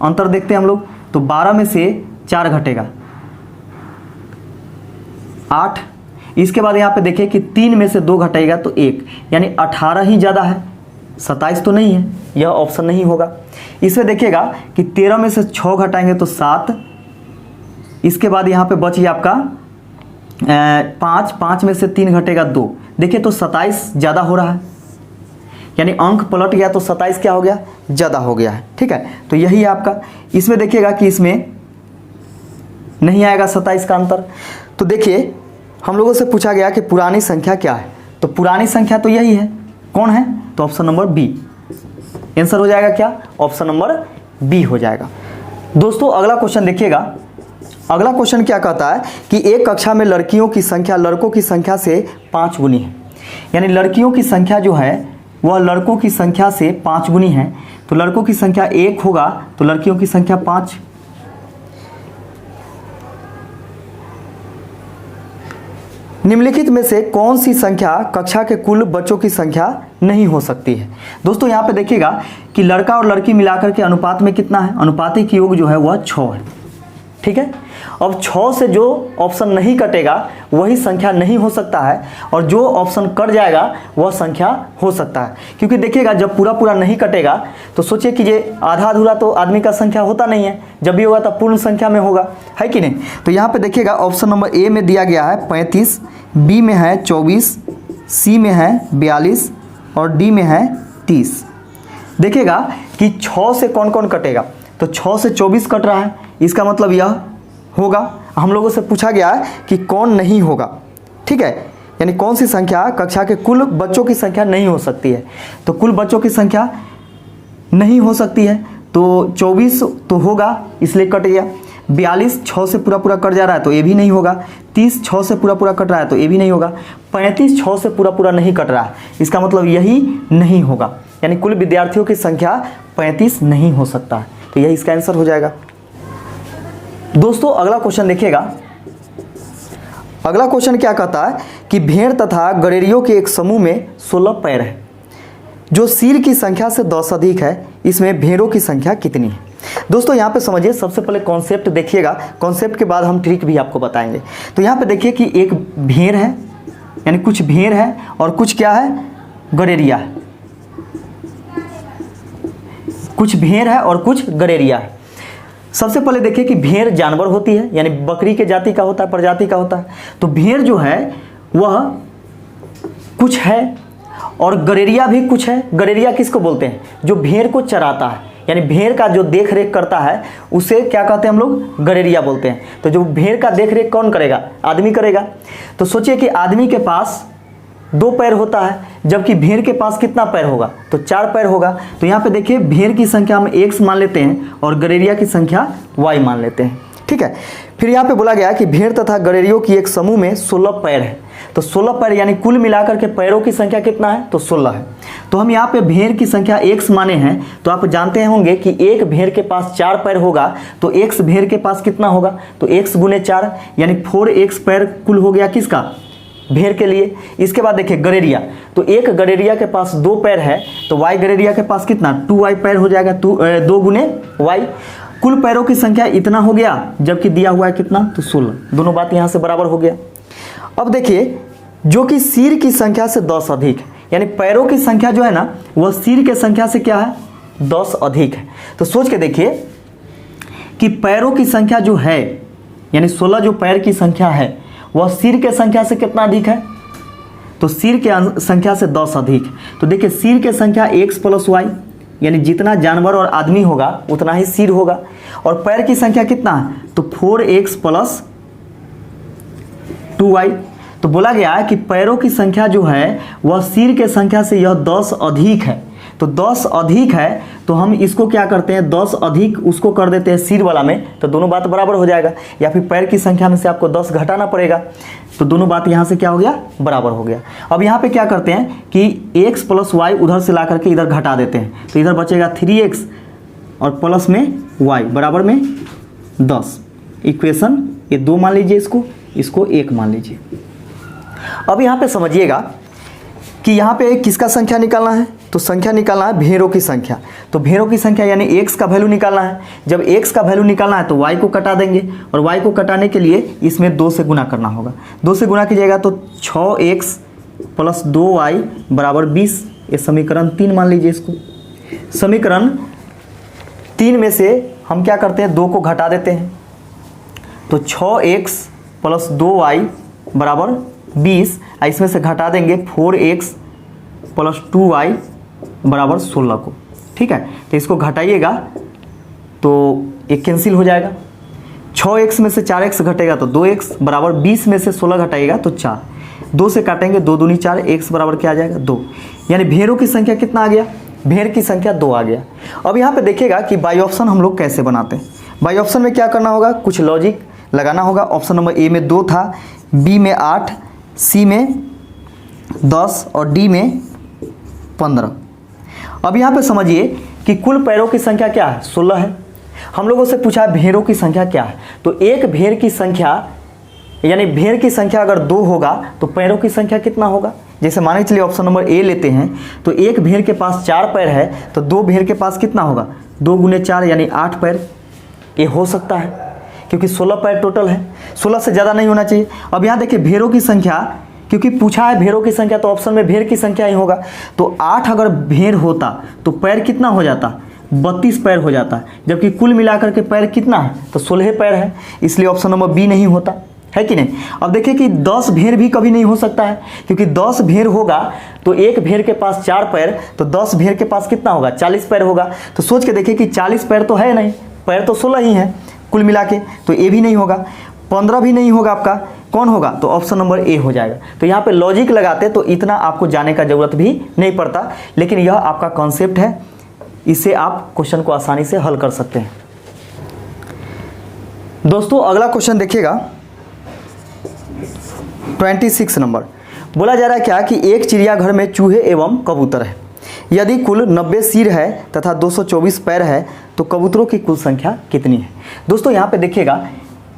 अंतर देखते हैं हम लोग। तो 12 में से 4 घटेगा 8। इसके बाद यहाँ पे देखिए कि 3 में से 2 घटेगा तो 1, यानी 18 ही ज़्यादा है, 27 तो नहीं है, यह ऑप्शन नहीं होगा। इसमें देखिएगा कि 13 में से 6 घटाएंगे तो 7। इसके बाद यहाँ पे बच गया आपका 5 में से 3 घटेगा 2। देखिए तो 27 ज़्यादा हो रहा है, यानी अंक पलट गया तो 27 क्या हो गया, ज़्यादा हो गया है। ठीक है, तो यही है आपका। इसमें देखिएगा कि इसमें नहीं आएगा 27 का अंतर। तो देखिए हम लोगों से पूछा गया कि पुरानी संख्या क्या है, तो पुरानी संख्या तो यही है। कौन है? तो ऑप्शन नंबर बी। आंसर हो जाएगा क्या, ऑप्शन नंबर बी हो जाएगा। दोस्तों अगला क्वेश्चन देखिएगा। अगला क्वेश्चन क्या कहता है कि एक कक्षा में लड़कियों की संख्या लड़कों की संख्या से 5 गुनी है, यानी लड़कियों की संख्या जो है वह लड़कों की संख्या से 5 गुनी है। तो लड़कों की संख्या 1 होगा तो लड़कियों की संख्या 5। निम्नलिखित में से कौन सी संख्या कक्षा के कुल बच्चों की संख्या नहीं हो सकती है। दोस्तों यहाँ पे देखिएगा कि लड़का और लड़की मिलाकर के अनुपात में कितना है, अनुपातिक योग जो है वह 6 है। ठीक है, अब 6 से जो ऑप्शन नहीं कटेगा वही संख्या नहीं हो सकता है, और जो ऑप्शन कट जाएगा वह संख्या हो सकता है। क्योंकि देखिएगा जब पूरा पूरा नहीं कटेगा तो सोचिए कि ये आधा अधूरा तो आदमी का संख्या होता नहीं है, जब भी होगा तो पूर्ण संख्या में होगा, है कि नहीं। तो यहाँ पे देखिएगा ऑप्शन नंबर ए में दिया गया है 35, बी में है 24, सी में है 42 और डी में है 30। देखिएगा कि 6 से कौन कौन कटेगा, तो 6 से 24 कट रहा है, इसका मतलब यह होगा। हम लोगों से पूछा गया है कि कौन नहीं होगा, ठीक है, यानी कौन सी संख्या कक्षा के कुल बच्चों की संख्या नहीं हो सकती है। तो कुल बच्चों की संख्या नहीं हो सकती है, तो 24 तो होगा इसलिए कट गया। 42 6 से पूरा पूरा कट जा रहा है तो ये भी नहीं होगा। 30 6 से पूरा पूरा कट रहा है तो ये भी नहीं होगा। 35 6 से पूरा पूरा नहीं कट रहा है, इसका मतलब यही नहीं होगा, यानी कुल विद्यार्थियों की संख्या 35 नहीं हो सकता है, तो यही इसका आंसर हो जाएगा। दोस्तों अगला क्वेश्चन देखिएगा। अगला क्वेश्चन क्या कहता है कि भेड़ तथा गडेरियों के एक समूह में 16 पैर है, जो सिर की संख्या से 10 अधिक है, इसमें भेड़ों की संख्या कितनी है। दोस्तों यहाँ पे समझिए, सबसे पहले कॉन्सेप्ट देखिएगा, कॉन्सेप्ट के बाद हम ट्रिक भी आपको बताएंगे। तो यहाँ पे देखिए कि एक भेड़ है, यानी कुछ भेड़ है और कुछ क्या है, गडेरिया है। कुछ भेड़ है और कुछ गडेरिया है। सबसे पहले देखिए कि भेड़ जानवर होती है, यानी बकरी के जाति का होता है, प्रजाति का होता है। तो भेड़ जो है वह कुछ है और गडेरिया भी कुछ है। गडेरिया किसको बोलते हैं, जो भेड़ को चराता है, यानी भेड़ का जो देख रेख करता है उसे क्या कहते हैं हम लोग, गडेरिया बोलते हैं। तो जो भेड़ का देख रेख कौन करेगा, आदमी करेगा। तो सोचिए कि आदमी के पास 2 पैर होता है, जबकि भेड़ के पास कितना पैर होगा, तो 4 पैर होगा। तो यहाँ पे देखिए भेड़ की संख्या हम x मान लेते हैं और गडेरिया की संख्या y मान लेते हैं, ठीक है। फिर यहाँ पे बोला गया कि भेड़ तथा गडेरियों की एक समूह में 16 पैर है। तो 16 पैर यानी कुल मिलाकर के पैरों की संख्या कितना है, तो 16 है। तो हम यहाँ पे भेड़ की संख्या x माने हैं, तो आप जानते होंगे कि एक भेड़ के पास 4 पैर होगा, तो x भेड़ के पास कितना होगा, तो x गुने 4 यानी 4x पैर कुल हो गया किसका, भेड़ के लिए। इसके बाद देखिए गडेरिया, तो एक गडेरिया के पास 2 पैर है, तो y गडेरिया के पास कितना, 2y पैर हो जाएगा, 2 गुने y। कुल पैरों की संख्या इतना हो गया, जबकि दिया हुआ है कितना, तो 16। दोनों बात यहाँ से बराबर हो गया। अब देखिए जो कि सिर की संख्या से 10 अधिक है, यानी पैरों की संख्या जो है ना वह सिर के संख्या से क्या है, 10 अधिक है। तो सोच के देखिए कि पैरों की संख्या जो है, यानी 16 जो पैर की संख्या है वह सिर के संख्या से कितना अधिक है, तो सिर के संख्या से 10 अधिक। तो देखिए सिर के संख्या x + y, यानी जितना जानवर और आदमी होगा उतना ही सिर होगा, और पैर की संख्या कितना है, तो 4x + 2y। तो बोला गया है कि पैरों की संख्या जो है वह सिर के संख्या से यह 10 अधिक है। तो 10 अधिक है तो हम इसको क्या करते हैं, 10 अधिक उसको कर देते हैं सिर वाला में, तो दोनों बात बराबर हो जाएगा। या फिर पैर की संख्या में से आपको 10 घटाना पड़ेगा, तो दोनों बात यहाँ से क्या हो गया, बराबर हो गया। अब यहाँ पे क्या करते हैं कि x + y उधर से ला करके इधर घटा देते हैं, तो इधर बचेगा 3x और प्लस में y बराबर में 10। इक्वेशन ये 2 मान लीजिए, इसको 1 मान लीजिए। अब यहाँ पे समझिएगा कि यहाँ पे किसका संख्या निकालना है, तो संख्या निकालना है भेड़ों की संख्या। तो भेड़ों की संख्या यानी x का वैल्यू निकालना है। जब x का वैल्यू निकालना है तो y को कटा देंगे, और y को कटाने के लिए इसमें 2 से गुना करना होगा। 2 से गुना कीजिएगा तो 6x + 2y बराबर 20। ये समीकरण 3 मान लीजिए इसको। समीकरण 3 में से हम क्या करते हैं, 2 को घटा देते हैं, तो 6x + 2y बराबर 20। इसमें से घटा देंगे 4x + 2y बराबर 16 को, ठीक है। तो इसको घटाइएगा तो एक कैंसिल हो जाएगा। 6x में से 4x घटेगा तो 2x बराबर 20 में से 16 घटाइएगा तो 4। 2 से काटेंगे, 2 दूनी 4, x बराबर क्या आ जाएगा, 2। यानी भेड़ों की संख्या कितना आ गया, भेड़ की संख्या 2 आ गया। अब यहाँ पे देखिएगा कि बाई ऑप्शन हम लोग कैसे बनाते हैं। बाई ऑप्शन में क्या करना होगा, कुछ लॉजिक लगाना होगा। ऑप्शन नंबर ए में 2 था, बी में 8, सी में 10 और डी में 15। अब यहाँ पे समझिए कि कुल पैरों की संख्या क्या है, 16 है। हम लोगों से पूछा भेड़ों की संख्या क्या है, तो एक भेड़ की संख्या यानी भेड़ की संख्या अगर 2 होगा तो पैरों की संख्या कितना होगा। जैसे माने चलिए ऑप्शन नंबर ए लेते हैं, तो एक भेड़ के पास 4 पैर है, तो 2 भेड़ के पास कितना होगा, 2 गुने 4 यानी 8 पैर। ये हो सकता है क्योंकि 16 पैर टोटल है, 16 से ज़्यादा नहीं होना चाहिए। अब यहाँ देखिए भेड़ों की संख्या, क्योंकि पूछा है भेड़ों की संख्या तो ऑप्शन में भेड़ की संख्या ही होगा। तो 8 अगर भेड़ होता तो पैर कितना हो जाता, 32 पैर हो जाता है, जबकि कुल मिलाकर के पैर कितना है, तो 16 पैर है, इसलिए ऑप्शन नंबर बी नहीं होता है कि नहीं। अब देखिए कि 10 भेड़ भी कभी नहीं हो सकता है, क्योंकि 10 भेड़ होगा तो एक भेड़ के पास 4 पैर, तो 10 भेड़ के पास कितना होगा, 40 पैर होगा। तो सोच के देखिए कि 40 पैर तो है नहीं, पैर तो 16 ही है कुल मिला के, तो ये भी नहीं होगा। 15 भी नहीं होगा, आपका कौन होगा, तो ऑप्शन नंबर ए हो जाएगा। तो यहाँ पे लॉजिक लगाते तो इतना आपको जाने का जरूरत भी नहीं पड़ता, लेकिन यह आपका कॉन्सेप्ट है, इससे आप क्वेश्चन को आसानी से हल कर सकते हैं। दोस्तों अगला क्वेश्चन देखिएगा 26 नंबर। बोला जा रहा है क्या कि एक चिड़ियाघर में चूहे एवं कबूतर है। यदि कुल 90 सिर है तथा 224 पैर है तो कबूतरों की कुल संख्या कितनी है। दोस्तों यहाँ पे देखिएगा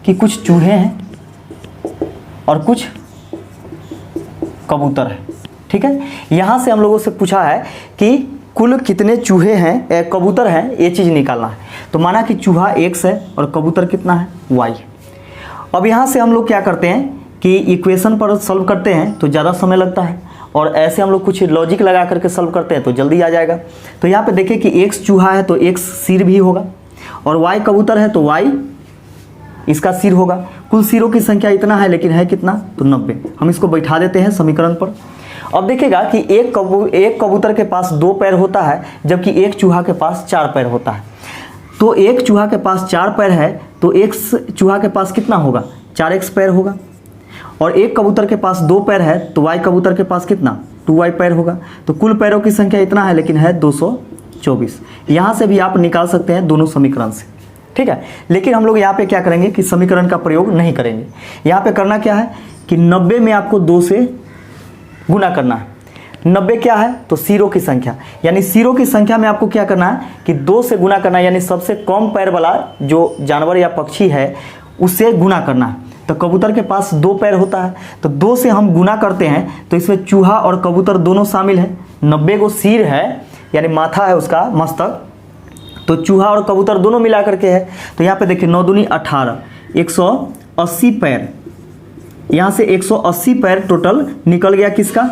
कि कुछ चूहे हैं और कुछ कबूतर है, ठीक है। यहाँ से हम लोगों से पूछा है कि कुल कितने चूहे हैं, कबूतर हैं, ये चीज़ निकालना है। तो माना कि चूहा x है और कबूतर कितना है, y। अब यहाँ से हम लोग क्या करते हैं कि इक्वेशन पर सॉल्व करते हैं तो ज़्यादा समय लगता है, और ऐसे हम लोग कुछ लॉजिक लगा करके सॉल्व करते हैं तो जल्दी आ जाएगा। तो यहाँ पे देखिए कि x चूहा है तो x सिर भी होगा, और y कबूतर है तो y इसका सिर होगा। कुल सिरों की संख्या इतना है, लेकिन है कितना, तो 90। हम इसको बैठा देते हैं समीकरण पर। अब देखिएगा कि एक कबूतर के पास 2 पैर होता है, जबकि एक चूहा के पास 4 पैर होता है। तो एक चूहा के पास 4 पैर है तो एक चूहा के पास कितना होगा, 4x पैर होगा, और एक कबूतर के पास 2 पैर है तो y कबूतर के पास कितना, 2y पैर होगा। तो कुल पैरों की संख्या इतना है, लेकिन है 224। यहाँ से भी आप निकाल सकते हैं दोनों समीकरण से, ठीक है। लेकिन हम लोग यहाँ पे क्या करेंगे कि समीकरण का प्रयोग नहीं करेंगे। यहाँ पे करना क्या है कि 90 में आपको 2 से गुना करना है। 90 क्या है, तो सिरों की संख्या, यानी सिरों की संख्या में आपको क्या करना है कि 2 से गुना करना है, यानी सबसे कम पैर वाला जो जानवर या पक्षी है उससे गुना करना है। तो कबूतर के पास 2 पैर होता है, तो 2 से हम गुना करते हैं तो इसमें चूहा और कबूतर दोनों शामिल है। 90 को सिर है यानी माथा है उसका, मस्तक, तो चूहा और कबूतर दोनों मिला करके है। तो यहाँ पे देखिए 9 दूनी 18, 180 पैर, यहाँ से 180 पैर टोटल निकल गया किसका,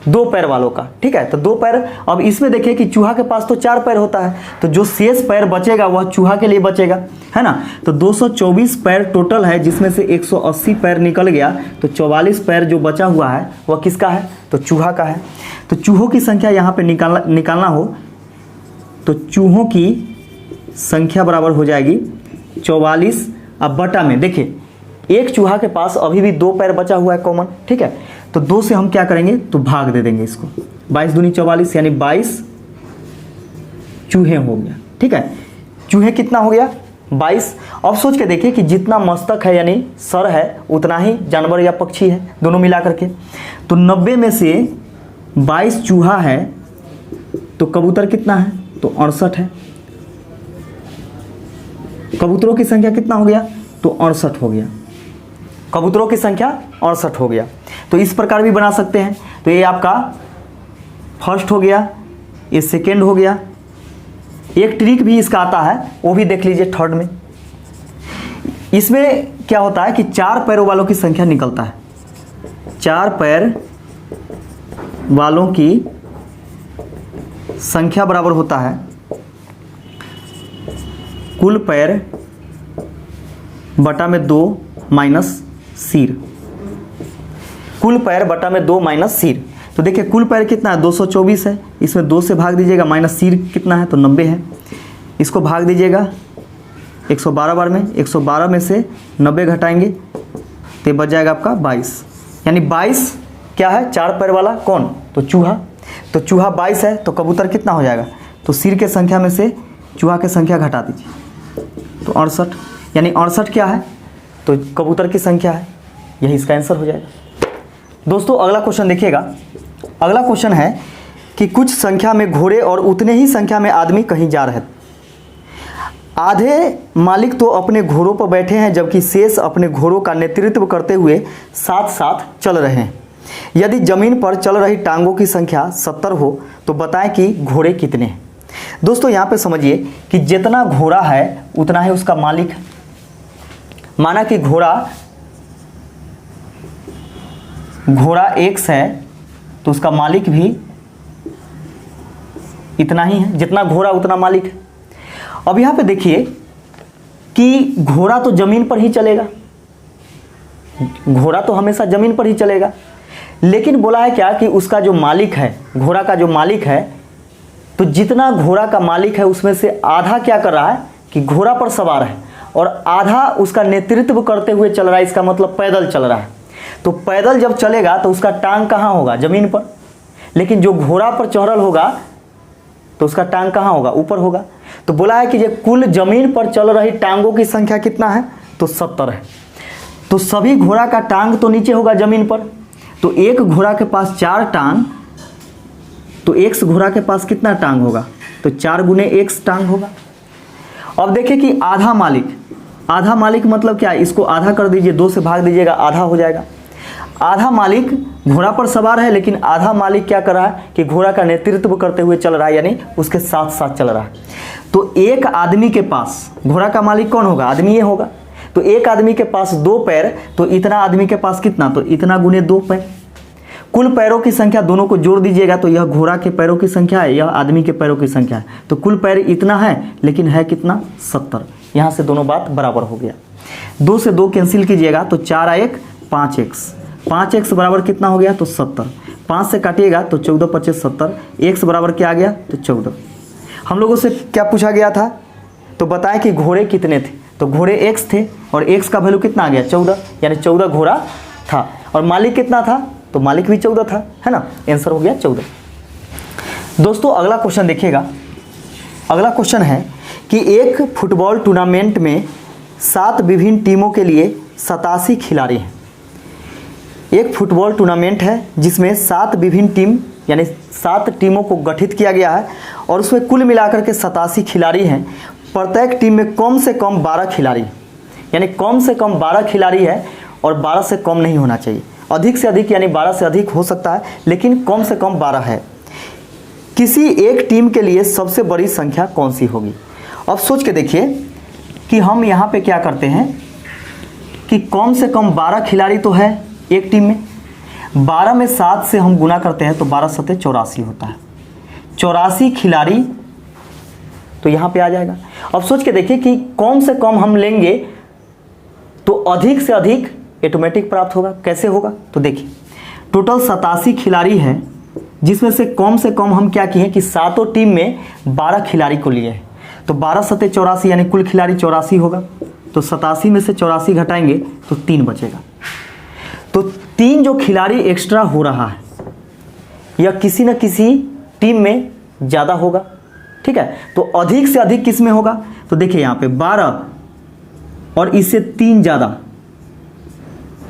2 पैर वालों का, ठीक है। तो 2 पैर, अब इसमें देखिए कि चूहा के पास तो 4 पैर होता है, तो जो शेष पैर बचेगा वह चूहा के लिए बचेगा, है ना। तो 224 पैर टोटल है, जिसमें से 180 पैर निकल गया, तो 44 पैर जो बचा हुआ है वह किसका है, तो चूहा का है। तो चूहों की संख्या यहाँ पे निकालना हो तो चूहों की संख्या बराबर हो जाएगी 44। अब बटा में देखिए एक चूहा के पास अभी भी 2 पैर बचा हुआ है कॉमन, ठीक है। तो 2 से हम क्या करेंगे, तो भाग दे देंगे इसको, 22 दूनी 44 यानी 22 चूहे हो गया, ठीक है। चूहे कितना हो गया, 22। अब सोच के देखिए कि जितना मस्तक है यानी सर है उतना ही जानवर या पक्षी है, दोनों मिला करके। तो 90 में से 22 चूहा है तो कबूतर कितना है, तो 68 है। कबूतरों की संख्या कितना हो गया, तो 68 हो गया। कबूतरों की संख्या 68 हो गया। तो इस प्रकार भी बना सकते हैं। तो ये आपका फर्स्ट हो गया, ये सेकेंड हो गया। एक ट्रिक भी इसका आता है, वो भी देख लीजिए थर्ड में। इसमें क्या होता है कि 4 पैरों वालों की संख्या निकलता है। 4 पैर वालों की संख्या बराबर होता है कुल पैर बटा में 2 माइनस सिर। कुल पैर बटा में 2 माइनस सिर। तो देखिए कुल पैर कितना है, 224 है, इसमें 2 से भाग दीजिएगा, माइनस सिर कितना है, तो 90 है। इसको भाग दीजिएगा 112 बार में, 112 में से 90 घटाएंगे तो बच जाएगा आपका 22। यानी 22 क्या है, 4 पैर वाला कौन, तो चूहा। तो चूहा 22 है, तो कबूतर कितना हो जाएगा? तो सिर के संख्या में से चूहा की संख्या घटा दीजिए, तो 68, यानी 68 क्या है? तो कबूतर की संख्या है, यही इसका आंसर हो जाएगा। दोस्तों अगला क्वेश्चन देखिएगा। अगला क्वेश्चन है कि कुछ संख्या में घोड़े और उतने ही संख्या में आदमी कहीं जा रहे हैं। आधे मालिक तो अपने घोड़ों पर बैठे हैं, जबकि शेष अपने घोड़ों का नेतृत्व करते हुए साथ साथ चल रहे हैं। यदि जमीन पर चल रही टांगों की संख्या 70 हो तो बताएं कि घोड़े कितने हैं। दोस्तों यहाँ पे समझिए कि जितना घोड़ा है उतना ही उसका मालिक है। माना कि घोड़ा X है तो उसका मालिक भी इतना ही है, जितना घोड़ा उतना मालिक है। अब यहाँ पे देखिए कि घोड़ा तो जमीन पर ही चलेगा, घोड़ा तो हमेशा जमीन पर ही चलेगा, लेकिन बोला है क्या कि उसका जो मालिक है, घोड़ा का जो मालिक है, तो जितना घोड़ा का मालिक है उसमें से आधा क्या कर रहा है कि घोड़ा पर सवार है और आधा उसका नेतृत्व करते हुए चल रहा है। इसका मतलब पैदल चल रहा है। तो पैदल जब चलेगा तो उसका टांग कहाँ होगा? जमीन पर। लेकिन जो घोड़ा पर चढ़ल होगा तो उसका टांग कहाँ होगा? ऊपर होगा। तो बोला है कि ये कुल जमीन पर चल रही टांगों की संख्या कितना है? तो 70 है। तो सभी घोड़ा का टांग तो नीचे होगा जमीन पर। तो एक घोड़ा के पास 4 टांग, तो एक घोड़ा के पास कितना टांग होगा? तो 4 गुने 1 टांग होगा। अब देखिए कि आधा मालिक मतलब क्या है? इसको आधा कर दीजिए, 2 से भाग दीजिएगा, आधा हो जाएगा। आधा मालिक घोड़ा पर सवार है, लेकिन आधा मालिक क्या कर रहा है कि घोड़ा का नेतृत्व करते हुए चल रहा है, यानी उसके साथ साथ चल रहा है। तो एक आदमी के पास, घोड़ा का मालिक कौन होगा? आदमी ये होगा। तो एक आदमी के पास 2 पैर, तो इतना आदमी के पास कितना? तो इतना गुने 2 पैर। कुल पैरों की संख्या दोनों को जोड़ दीजिएगा तो यह घोड़ा के पैरों की संख्या है, यह आदमी के पैरों की संख्या है। तो कुल पैर इतना है, लेकिन है कितना? 70। यहाँ से दोनों बात बराबर हो गया। 2 से 2 कैंसिल कीजिएगा तो 4 1 5x, 5x बराबर कितना हो गया? तो 70। 5 से काटिएगा तो 14 25 70। x बराबर क्या आ गया? तो 14। हम लोगों से क्या पूछा गया था? तो बताएं कि घोड़े कितने थे। तो घोड़े x थे और x का वैल्यू कितना आ गया? 14, यानी 14 घोड़ा था। और मालिक कितना था? तो मालिक भी 14 था, है ना। आंसर हो गया 14। दोस्तों अगला क्वेश्चन देखिएगा। अगला क्वेश्चन है कि एक फुटबॉल टूर्नामेंट में 7 विभिन्न टीमों के लिए 87 खिलाड़ी हैं। एक फुटबॉल टूर्नामेंट है जिसमें 7 विभिन्न टीम यानी 7 टीमों को गठित किया गया है और उसमें कुल मिलाकर के 87 खिलाड़ी हैं। प्रत्येक टीम में कम से कम 12 खिलाड़ी, यानी कम से कम 12 खिलाड़ी है और 12 से कम नहीं होना चाहिए। अधिक से अधिक यानी 12 से अधिक हो सकता है, लेकिन कम से कम 12 है। किसी एक टीम के लिए सबसे बड़ी संख्या कौन सी होगी? अब सोच के देखिए कि हम यहाँ पे क्या करते हैं कि कम से कम 12 खिलाड़ी तो है एक टीम में। 12 में 7 से हम गुना करते हैं तो 12 सत्ते 84 होता है। 84 खिलाड़ी तो यहाँ पे आ जाएगा। अब सोच के देखिए कि कम से कम हम लेंगे तो अधिक से अधिक ऑटोमेटिक प्राप्त होगा। कैसे होगा? तो देखिए टोटल 87 खिलाड़ी है, जिसमें से कम हम क्या किए कि 7 टीम में 12 खिलाड़ी को लिए हैं। तो 12 सत्ते 84 यानी कुल खिलाड़ी 84 होगा। तो 87 में से 84 घटाएंगे तो 3 बचेगा। तो 3 जो खिलाड़ी एक्स्ट्रा हो रहा है या किसी न किसी टीम में ज़्यादा होगा, ठीक है। तो अधिक से अधिक किस में होगा? तो देखिए यहाँ पे 12 और इससे 3 ज़्यादा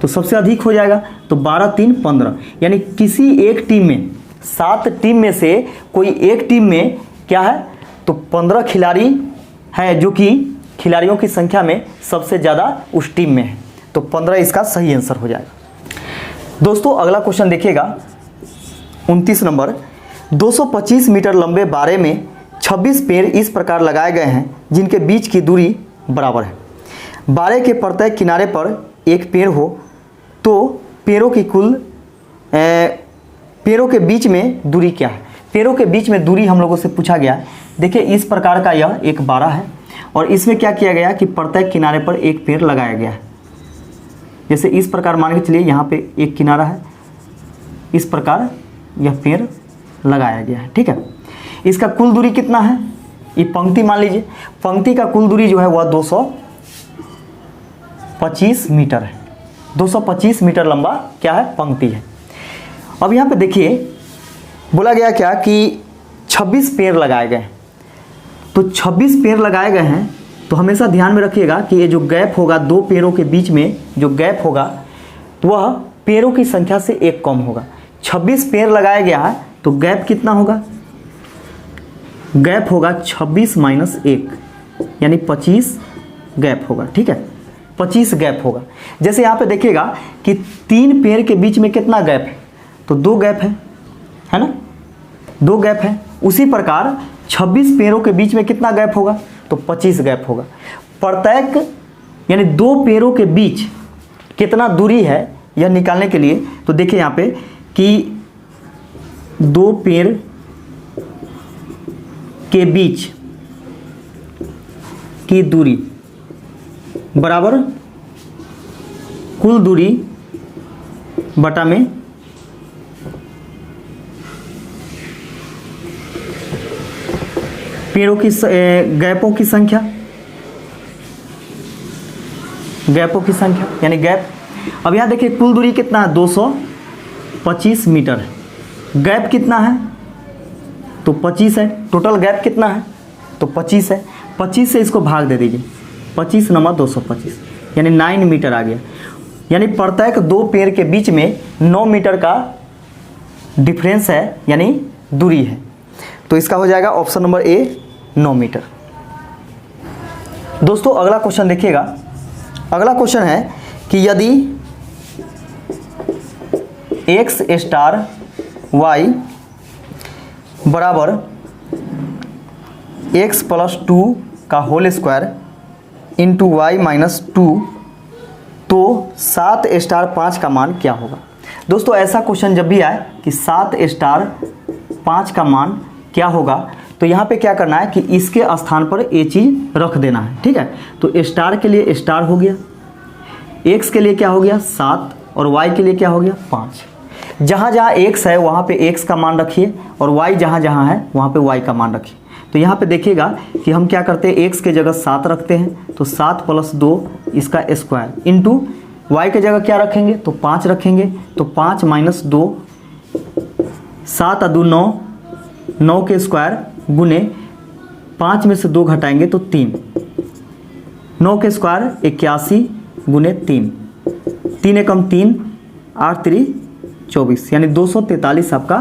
तो सबसे अधिक हो जाएगा। तो 12 3 15, यानी किसी एक टीम में 7 टीम में से कोई एक टीम में क्या है तो 15 खिलाड़ी है, जो कि खिलाड़ियों की संख्या में सबसे ज़्यादा उस टीम में है। तो 15 इसका सही आंसर हो जाएगा। दोस्तों अगला क्वेश्चन देखिएगा 29 नंबर। 225 मीटर लंबे बारे में 26 पेड़ इस प्रकार लगाए गए हैं जिनके बीच की दूरी बराबर है। बारे के प्रत्येक किनारे पर एक पेड़ हो तो पेड़ों के बीच में दूरी क्या है? पेड़ों के बीच में दूरी हम लोगों से पूछा गया। देखिए इस प्रकार का यह एक बाड़ा है और इसमें क्या किया गया कि प्रत्येक किनारे पर एक पेड़ लगाया गया है। जैसे इस प्रकार मान के चलिए यहाँ पे एक किनारा है, इस प्रकार यह पेड़ लगाया गया है, ठीक है। इसका कुल दूरी कितना है? ये पंक्ति मान लीजिए, पंक्ति का कुल दूरी जो है वह 225 मीटर है। 225 मीटर लंबा क्या है? पंक्ति है। अब यहाँ पे देखिए बोला गया क्या कि 26 पेड़ लगाए गए, तो 26 पेड़ लगाए गए हैं, तो हमेशा ध्यान में रखिएगा कि ये जो गैप होगा दो पेड़ों के बीच में जो गैप होगा तो वह पेड़ों की संख्या से एक कम होगा। 26 पेड़ लगाया गया है तो गैप कितना होगा, गैप होगा 26 माइनस 1 यानी 25 गैप होगा। ठीक है, 25 गैप होगा। जैसे यहाँ पे देखिएगा कि 3 पेड़ के बीच में कितना गैप है, तो 2 गैप है ना, 2 गैप है। उसी प्रकार 26 पेड़ों के बीच में कितना गैप होगा, तो 25 गैप होगा। प्रत्येक यानी 2 पेड़ों के बीच कितना दूरी है यह निकालने के लिए, तो देखिए यहाँ पे कि 2 पेड़ के बीच की दूरी बराबर कुल दूरी बटा में पेड़ों की गैपों की संख्या, गैपों की संख्या यानी गैप। अब यहाँ देखिए कुल दूरी कितना है, 225 मीटर है। गैप कितना है, तो 25 है। टोटल गैप कितना है, तो 25 है। 25 से इसको भाग दे दीजिए, 25 × 225 यानी 9 मीटर आ गया। यानी प्रत्येक 2 पेड़ के बीच में 9 मीटर का डिफरेंस है यानी दूरी है। तो इसका हो जाएगा ऑप्शन नंबर ए 9 मीटर। दोस्तों अगला क्वेश्चन देखिएगा। अगला क्वेश्चन है कि यदि x स्टार y बराबर x + 2 का होल स्क्वायर इंटू y - 2 तो 7 स्टार 5 का मान क्या होगा। दोस्तों ऐसा क्वेश्चन जब भी आए कि 7 स्टार 5 का मान क्या होगा, तो यहाँ पे क्या करना है कि इसके स्थान पर ये चीज़ रख देना है। ठीक है, तो स्टार के लिए स्टार हो गया, x के लिए क्या हो गया 7 और y के लिए क्या हो गया 5। जहाँ जहाँ x है वहाँ पे x का मान रखिए और y जहाँ जहाँ है वहाँ पे y का मान रखिए। तो यहाँ पे देखिएगा कि हम क्या करते हैं, x के जगह 7 रखते हैं, तो 7 + 2 इसका स्क्वायर इंटू y के जगह क्या रखेंगे, तो 5 रखेंगे, तो 5 - 2 7 × 2 9, 9 के स्क्वायर गुने 5 में से 2 घटाएंगे तो 3, 9 के स्क्वायर 81 गुने 3, 3 × 3 8 × 3 24 यानी 243 आपका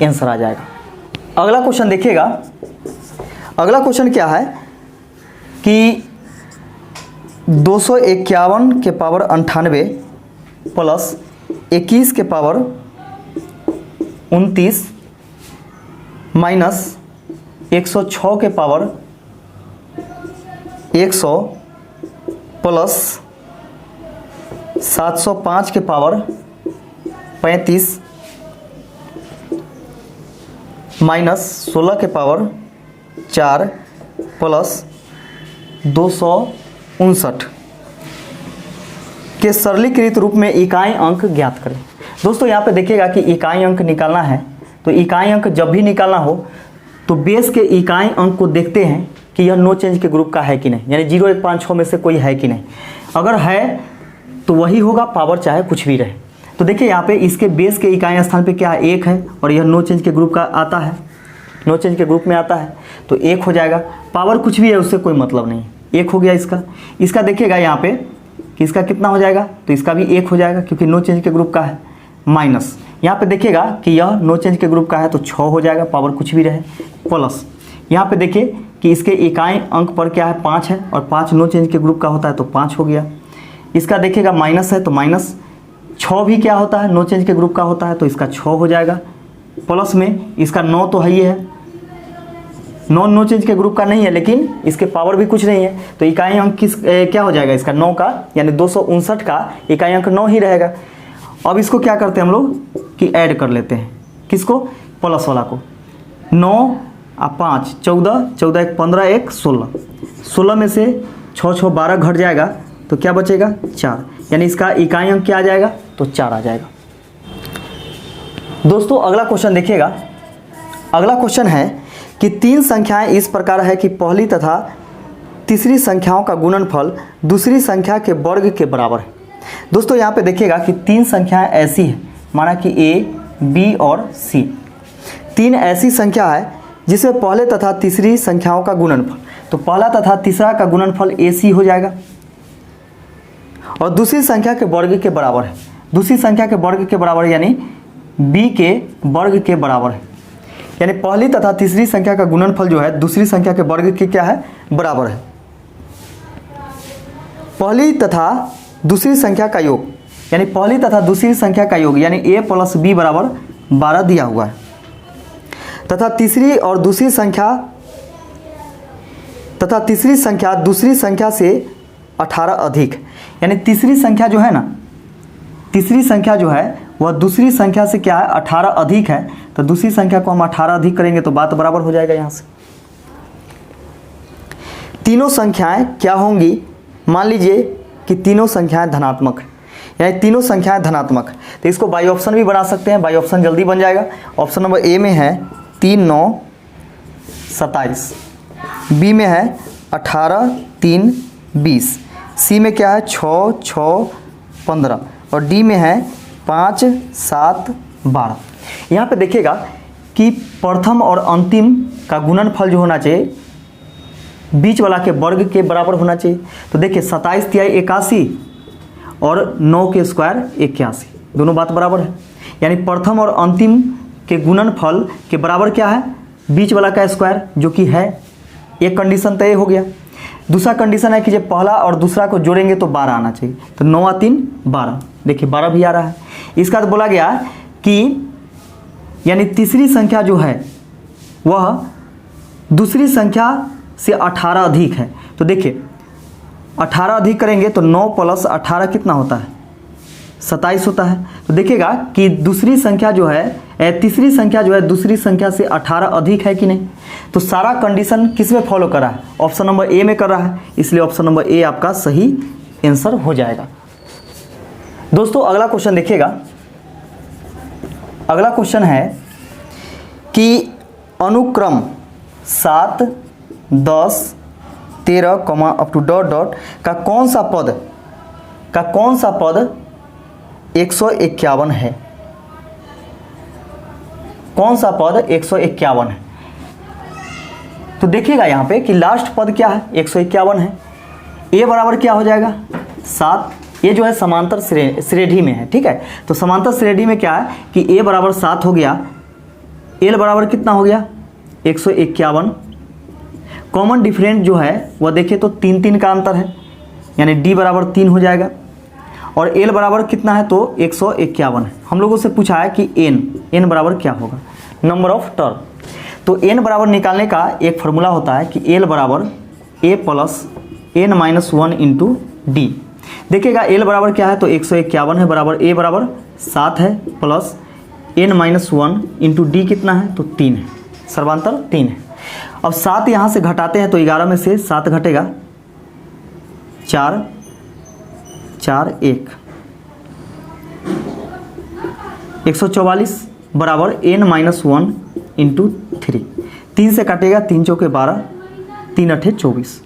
आंसर आ जाएगा। अगला क्वेश्चन देखिएगा। अगला क्वेश्चन क्या है कि 251 के पावर 98 प्लस 21 के पावर 29 माइनस 106 के पावर 100 प्लस 705 के पावर 35 माइनस 16 के पावर 4 प्लस 259 के सरलीकृत रूप में इकाई अंक ज्ञात करें। दोस्तों यहाँ पे देखिएगा कि इकाई अंक निकालना है, तो इकाई अंक जब भी निकालना हो तो बेस के इकाई अंक को देखते हैं कि यह नो चेंज के ग्रुप का है कि नहीं, यानी 0 1 5 6 में से कोई है कि नहीं। अगर है तो वही होगा, पावर चाहे कुछ भी रहे। तो देखिए यहाँ पे इसके बेस के इकाई स्थान पे क्या है, 1 है और यह नो चेंज के ग्रुप का आता है, नो चेंज के ग्रुप में आता है, तो 1 हो जाएगा। पावर कुछ भी है उससे कोई मतलब नहीं, 1 हो गया इसका। इसका देखिएगा यहाँ पे कि इसका कितना हो जाएगा, तो इसका भी 1 हो जाएगा क्योंकि नो चेंज के ग्रुप का है। माइनस यहाँ पे देखिएगा कि यह नो चेंज के ग्रुप का है तो 6 हो जाएगा, पावर कुछ भी रहे। प्लस यहाँ पे देखिए कि इसके इकाई अंक पर क्या है 5 है और 5 नो चेंज के ग्रुप का होता है तो 5 हो गया। इसका देखिएगा माइनस है तो माइनस 6 भी क्या होता है, नो चेंज के ग्रुप का होता है तो इसका 6 हो जाएगा। प्लस में इसका 9 तो है ही है, नो चेंज के ग्रुप का नहीं है लेकिन इसके पावर भी कुछ नहीं है, तो इकाई अंक क्या हो जाएगा इसका 9 का, यानी 259 का इकाई अंक 9 ही रहेगा। अब इसको क्या करते हैं हम लोग कि ऐड कर लेते हैं, किसको, प्लस वाला को। 9 और 5 14, 14 1 15 1 16, 16 में से 6 6 12 घट जाएगा तो क्या बचेगा 4, यानी इसका इकाई अंक क्या आ जाएगा, तो 4 आ जाएगा। दोस्तों अगला क्वेश्चन देखिएगा। अगला क्वेश्चन है कि 3 संख्याएं इस प्रकार है कि पहली तथा तीसरी संख्याओं का गुणनफल दूसरी संख्या के वर्ग के बराबर है। दोस्तों यहाँ पे देखिएगा कि 3 संख्याएं ऐसी हैं, माना कि A, B और C। तीन ऐसी संख्या है जिसमें पहले तथा तीसरी संख्याओं का गुणनफल, तो पहला तथा तीसरा का गुणनफल AC हो जाएगा और दूसरी संख्या के वर्ग के बराबर है। दूसरी संख्या के वर्ग के बराबर यानी B के वर्ग के बराबर है, यानी पहली तथा तीसरी संख्या का गुणनफल जो है दूसरी संख्या के वर्ग के क्या है, बराबर है। पहली तथा दूसरी संख्या का योग, यानी पहली तथा दूसरी संख्या का योग यानी A + B बराबर 12 दिया हुआ है, तथा तीसरी और दूसरी संख्या दूसरी संख्या से 18 अधिक, यानी तीसरी संख्या जो है ना, तीसरी संख्या जो है वह दूसरी संख्या से क्या है, 18 अधिक है। तो दूसरी संख्या को हम 18 अधिक करेंगे तो बात बराबर हो जाएगा। यहाँ से तीनों संख्याएं क्या होंगी, मान लीजिए कि तीनों संख्याएं धनात्मक है, यानी तीनों संख्याएं धनात्मक है, तो इसको बाई ऑप्शन भी बना सकते हैं। बाई ऑप्शन जल्दी बन जाएगा। ऑप्शन नंबर A में है 3 9 27, B में है 18 3 20, C में क्या है 6 6 15 और D में है 5 7 12। यहाँ पे देखिएगा कि प्रथम और अंतिम का गुणनफल जो होना चाहिए बीच वाला के वर्ग के बराबर होना चाहिए। तो देखिए 27 तिहाई 81 और 9 के स्क्वायर 81, दोनों बात बराबर है, यानी प्रथम और अंतिम के गुणनफल के बराबर क्या है, बीच वाला का स्क्वायर, जो कि है। एक कंडीशन तय हो गया। दूसरा कंडीशन है कि जब पहला और दूसरा को जोड़ेंगे तो 12 आना चाहिए, तो 9 और 3 12, देखिए 12 भी आ रहा है। इसका तो बोला गया कि यानी तीसरी संख्या जो है वह दूसरी संख्या से 18 अधिक है। तो देखिए 18 अधिक करेंगे तो 9 + 18 कितना होता है, 27 होता है। तो देखिएगा कि दूसरी संख्या जो है, तीसरी संख्या जो है दूसरी संख्या से 18 अधिक है कि नहीं। तो सारा कंडीशन किस में फॉलो कर रहा है, ऑप्शन नंबर A में कर रहा है, इसलिए ऑप्शन नंबर A आपका सही आंसर हो जाएगा। दोस्तों अगला क्वेश्चन देखिएगा। अगला क्वेश्चन है कि अनुक्रम 7 10 13 अप टू डॉट डॉट का कौन सा पद 151 है, कौन सा पद 151 है। तो देखिएगा यहाँ पे कि लास्ट पद क्या है, 151 है। A बराबर क्या हो जाएगा 7, ये जो है समांतर श्रेणी में है, ठीक है। तो समांतर श्रेणी में क्या है कि A बराबर 7 हो गया, L बराबर कितना हो गया 151। कॉमन डिफरेंट जो है वह देखिए तो 3 3 का अंतर है, यानी D बराबर 3 हो जाएगा और L बराबर कितना है तो 151 है। हम लोगों से पूछा है कि n बराबर क्या होगा, नंबर ऑफ टर्म। तो n बराबर निकालने का एक फॉर्मूला होता है कि L बराबर A + n - 1 इंटू D। देखिएगा L बराबर क्या है तो 151 है, बराबर A बराबर 7 है प्लस n - 1 इंटू D कितना है तो 3 है, सर्वांतर 3 है। अब 7 यहाँ से घटाते हैं तो 11 में से 7 घटेगा 4 4 1 144 बराबर n - 1 इंटू 3, 3 से काटेगा 3 चौके 12 3 अठे 24,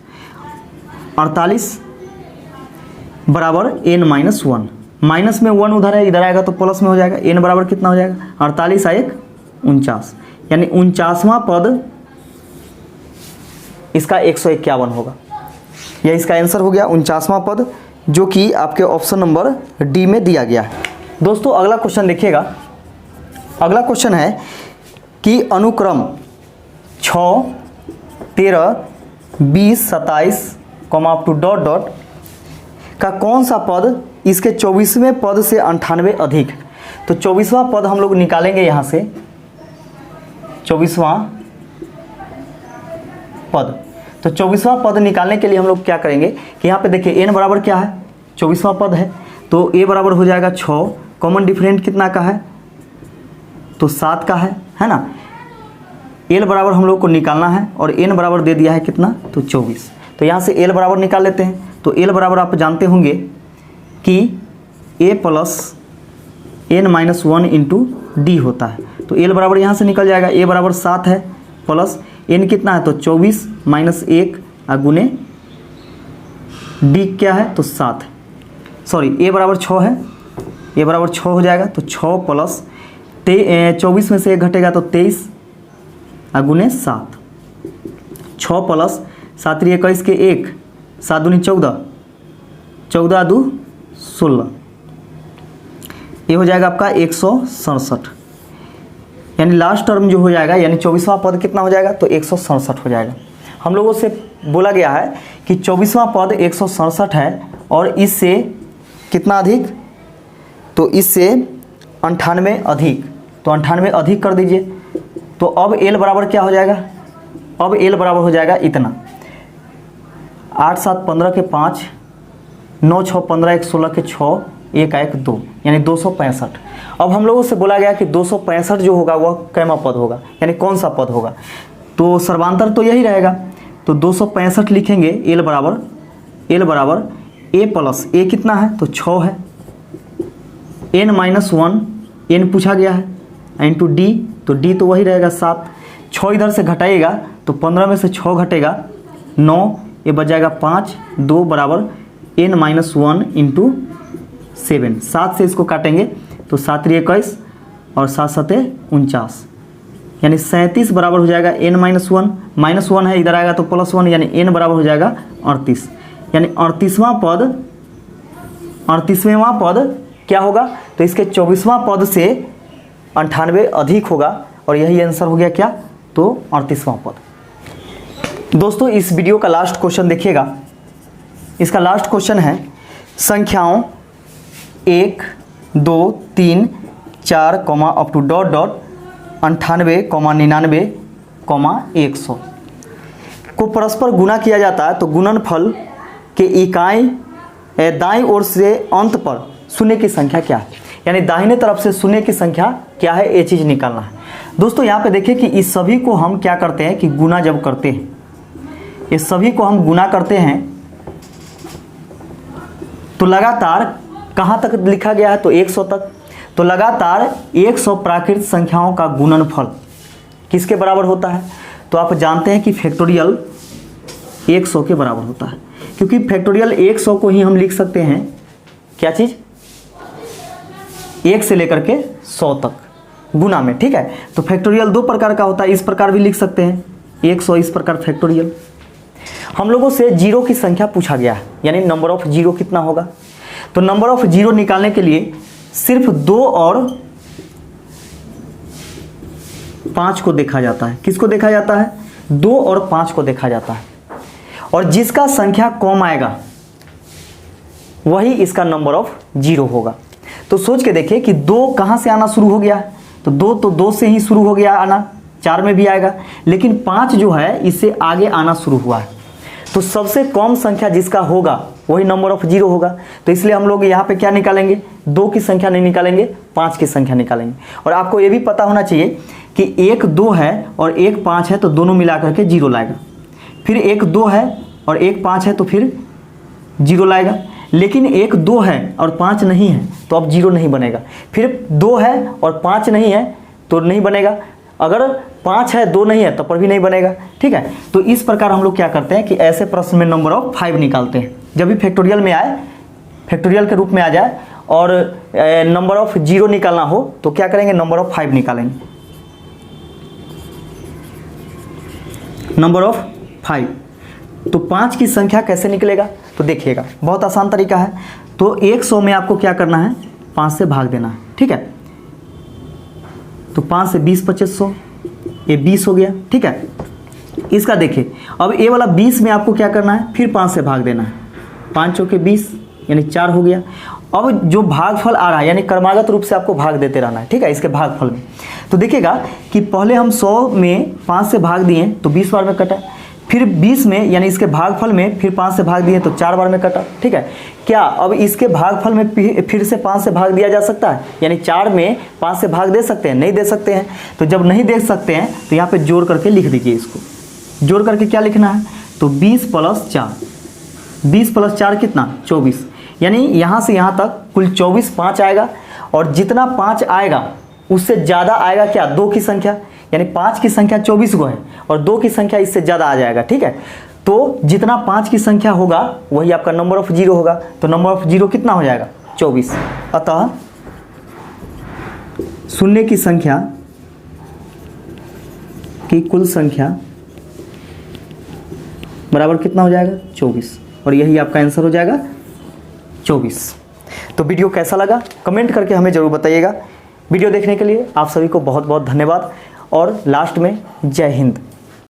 48 बराबर n - 1, माइनस में 1 उधर है, इधर आएगा तो प्लस में हो जाएगा। n बराबर कितना हो जाएगा 48 × 1 49, यानी 49वां पद इसका 151 होगा। यह इसका आंसर हो गया 49वां पद, जो कि आपके ऑप्शन नंबर D में दिया गया है। दोस्तों अगला क्वेश्चन देखिएगा। अगला क्वेश्चन है कि अनुक्रम 6 13 20 27 अप टू डॉट डॉट का कौन सा पद इसके 24वें पद से 98 अधिक है। तो 24वां पद हम लोग निकालेंगे यहाँ से, 24वां पद। तो 24वां पद निकालने के लिए हम लोग क्या करेंगे कि यहाँ पे देखिए n बराबर क्या है 24वां पद है, तो a बराबर हो जाएगा 6, कॉमन डिफरेंट कितना का है तो 7 का है ना। l बराबर हम लोग को निकालना है और n बराबर दे दिया है कितना तो 24। तो यहाँ से l बराबर निकाल लेते हैं। तो l बराबर आप जानते होंगे कि a + n - 1 इंटू D होता है। तो l बराबर यहाँ से निकल जाएगा, a बराबर 7 है प्लस n कितना है तो 24 - 1 गुने D क्या है तो 7 है, सॉरी a बराबर 6 है, a बराबर 6 हो जाएगा। तो 6 प्लस 24 में से 1 घटेगा तो 23 गुने 7, 6 प्लस 7 21 के 1, 7 दूनी 14, 14 2 16, ये हो जाएगा आपका 167। यानी लास्ट टर्म जो हो जाएगा यानी 24वां पद कितना हो जाएगा, तो 167 हो जाएगा। हम लोगों से बोला गया है कि 24वां पद 167 है और इससे कितना अधिक, तो इससे 98 अधिक, तो 98 अधिक कर दीजिए। तो अब एल बराबर क्या हो जाएगा, अब एल बराबर हो जाएगा इतना, 8 7 15 के 5, 9 6 15 1 16 के 6, 1 1 2, यानी 265। अब हम लोगों से बोला गया कि 265 जो होगा वह कैमा पद होगा, यानी कौन सा पद होगा, तो सर्वांतर तो यही रहेगा। तो 265 लिखेंगे, एल बराबर ए प्लस ए कितना है, तो 6 है, n माइनस 1, n पूछा गया है, इंटू डी, तो डी तो वही रहेगा 7, 6 इधर से घटाइएगा तो 15 में से 6 घटेगा 9, ये बच जाएगा 5, 2 बराबर n माइनस 1 इंटू 7, 7 से इसको काटेंगे तो 7 21 और 7 7 49, यानी 37 बराबर हो जाएगा n माइनस 1, माइनस 1 है इधर आएगा तो प्लस 1, यानी n बराबर हो जाएगा 38, यानी 38वां पद क्या होगा, तो इसके 24वां पद से 98 अधिक होगा और यही आंसर हो गया क्या, तो 38वां पद। दोस्तों इस वीडियो का लास्ट क्वेश्चन देखिएगा, इसका लास्ट क्वेश्चन है संख्याओं 1 2 3 4 अप टू डॉट 98, 99, 100 को परस्पर गुना किया जाता है तो गुणनफल के इकाई दाईं ओर से अंत पर शून्य की संख्या क्या है, यानी दाहिने तरफ से शून्य की संख्या क्या है, ये चीज़ निकालना है। दोस्तों यहाँ पे देखिए कि इस सभी को हम क्या करते हैं कि गुना जब करते हैं, इस सभी को हम गुना करते हैं तो लगातार कहाँ तक लिखा गया है, तो 100 तक। तो लगातार 100 प्राकृत संख्याओं का गुणनफल किसके बराबर होता है, तो आप जानते हैं कि फैक्टोरियल 100 के बराबर होता है, क्योंकि फैक्टोरियल 100 को ही हम लिख सकते हैं क्या चीज़, 1 से लेकर के 100 तक गुना में, ठीक है। तो फैक्टोरियल 2 प्रकार का होता है, इस प्रकार भी लिख सकते हैं 100 इस प्रकार फैक्टोरियल। हम लोगों से जीरो की संख्या पूछा गया है, यानी नंबर ऑफ जीरो कितना होगा, तो नंबर ऑफ जीरो निकालने के लिए सिर्फ 2 और 5 को देखा जाता है। किसको देखा जाता है, 2 और 5 को देखा जाता है, और जिसका संख्या कम आएगा वही इसका नंबर ऑफ जीरो होगा। तो सोच के देखिए कि 2 कहाँ से आना शुरू हो गया है, तो 2 से ही शुरू हो गया आना, 4 में भी आएगा, लेकिन 5 जो है इससे आगे आना शुरू हुआ है। तो सबसे कम संख्या जिसका होगा वही नंबर ऑफ जीरो होगा। तो इसलिए हम लोग यहाँ पे क्या निकालेंगे, 2 की संख्या नहीं निकालेंगे, 5 की संख्या निकालेंगे। और आपको ये भी पता होना चाहिए कि 1 2 है और 1 5 है तो दोनों मिला करके जीरो लाएगा, फिर 1 2 है और 1 5 है तो फिर जीरो लाएगा, लेकिन 1 2 है और 5 नहीं है तो अब जीरो नहीं बनेगा, फिर 2 है और 5 नहीं है तो नहीं बनेगा, अगर 5 है 2 नहीं है तब पर भी नहीं बनेगा, ठीक है। तो इस प्रकार हम लोग क्या करते हैं कि ऐसे प्रश्न में नंबर ऑफ 5 निकालते हैं, जब भी फैक्टोरियल में आए, फैक्टोरियल के रूप में आ जाए और नंबर ऑफ जीरो निकालना हो तो क्या करेंगे, नंबर ऑफ 5 निकालेंगे, नंबर ऑफ 5। तो 5 की संख्या कैसे निकलेगा, तो देखिएगा बहुत आसान तरीका है। तो 100 में आपको क्या करना है, 5 से भाग देना है, ठीक है। तो 5 से 20 2500, ये 20 हो गया, ठीक है। इसका देखिए अब ये वाला 20 में आपको क्या करना है, फिर 5 से भाग देना है, 5 चौके 20 यानी 4 हो गया। अब जो भागफल आ रहा है यानी क्रमागत रूप से आपको भाग देते रहना है, ठीक है, इसके भागफल में। तो देखिएगा कि पहले हम 100 में 5 से भाग दिए तो 20 बार में कटा, फिर 20 में यानी इसके भागफल में फिर 5 से भाग दिए तो 4 बार में कटा, ठीक है। क्या अब इसके भागफल में फिर से 5 से भाग दिया जा सकता है, यानी 4 में 5 से भाग दे सकते हैं, नहीं दे सकते हैं। तो जब नहीं दे सकते हैं तो यहाँ पे जोड़ करके लिख दीजिए, इसको जोड़ करके क्या लिखना है, तो 20 + 4, 20 + 4 कितना 24, यानी यहाँ से यहाँ तक कुल 24 5 आएगा, और जितना 5 आएगा उससे ज़्यादा आएगा क्या, 2 की संख्या, यानी 5 की संख्या 24 गो है और 2 की संख्या इससे ज़्यादा आ जाएगा, ठीक है। तो जितना 5 की संख्या होगा वही आपका नंबर ऑफ जीरो होगा, तो नंबर ऑफ जीरो कितना हो जाएगा 24। अतः शून्य की संख्या की कुल संख्या बराबर कितना हो जाएगा 24, और यही आपका आंसर हो जाएगा 24। तो वीडियो कैसा लगा कमेंट करके हमें ज़रूर बताइएगा। वीडियो देखने के लिए आप सभी को बहुत बहुत धन्यवाद और लास्ट में जय हिंद।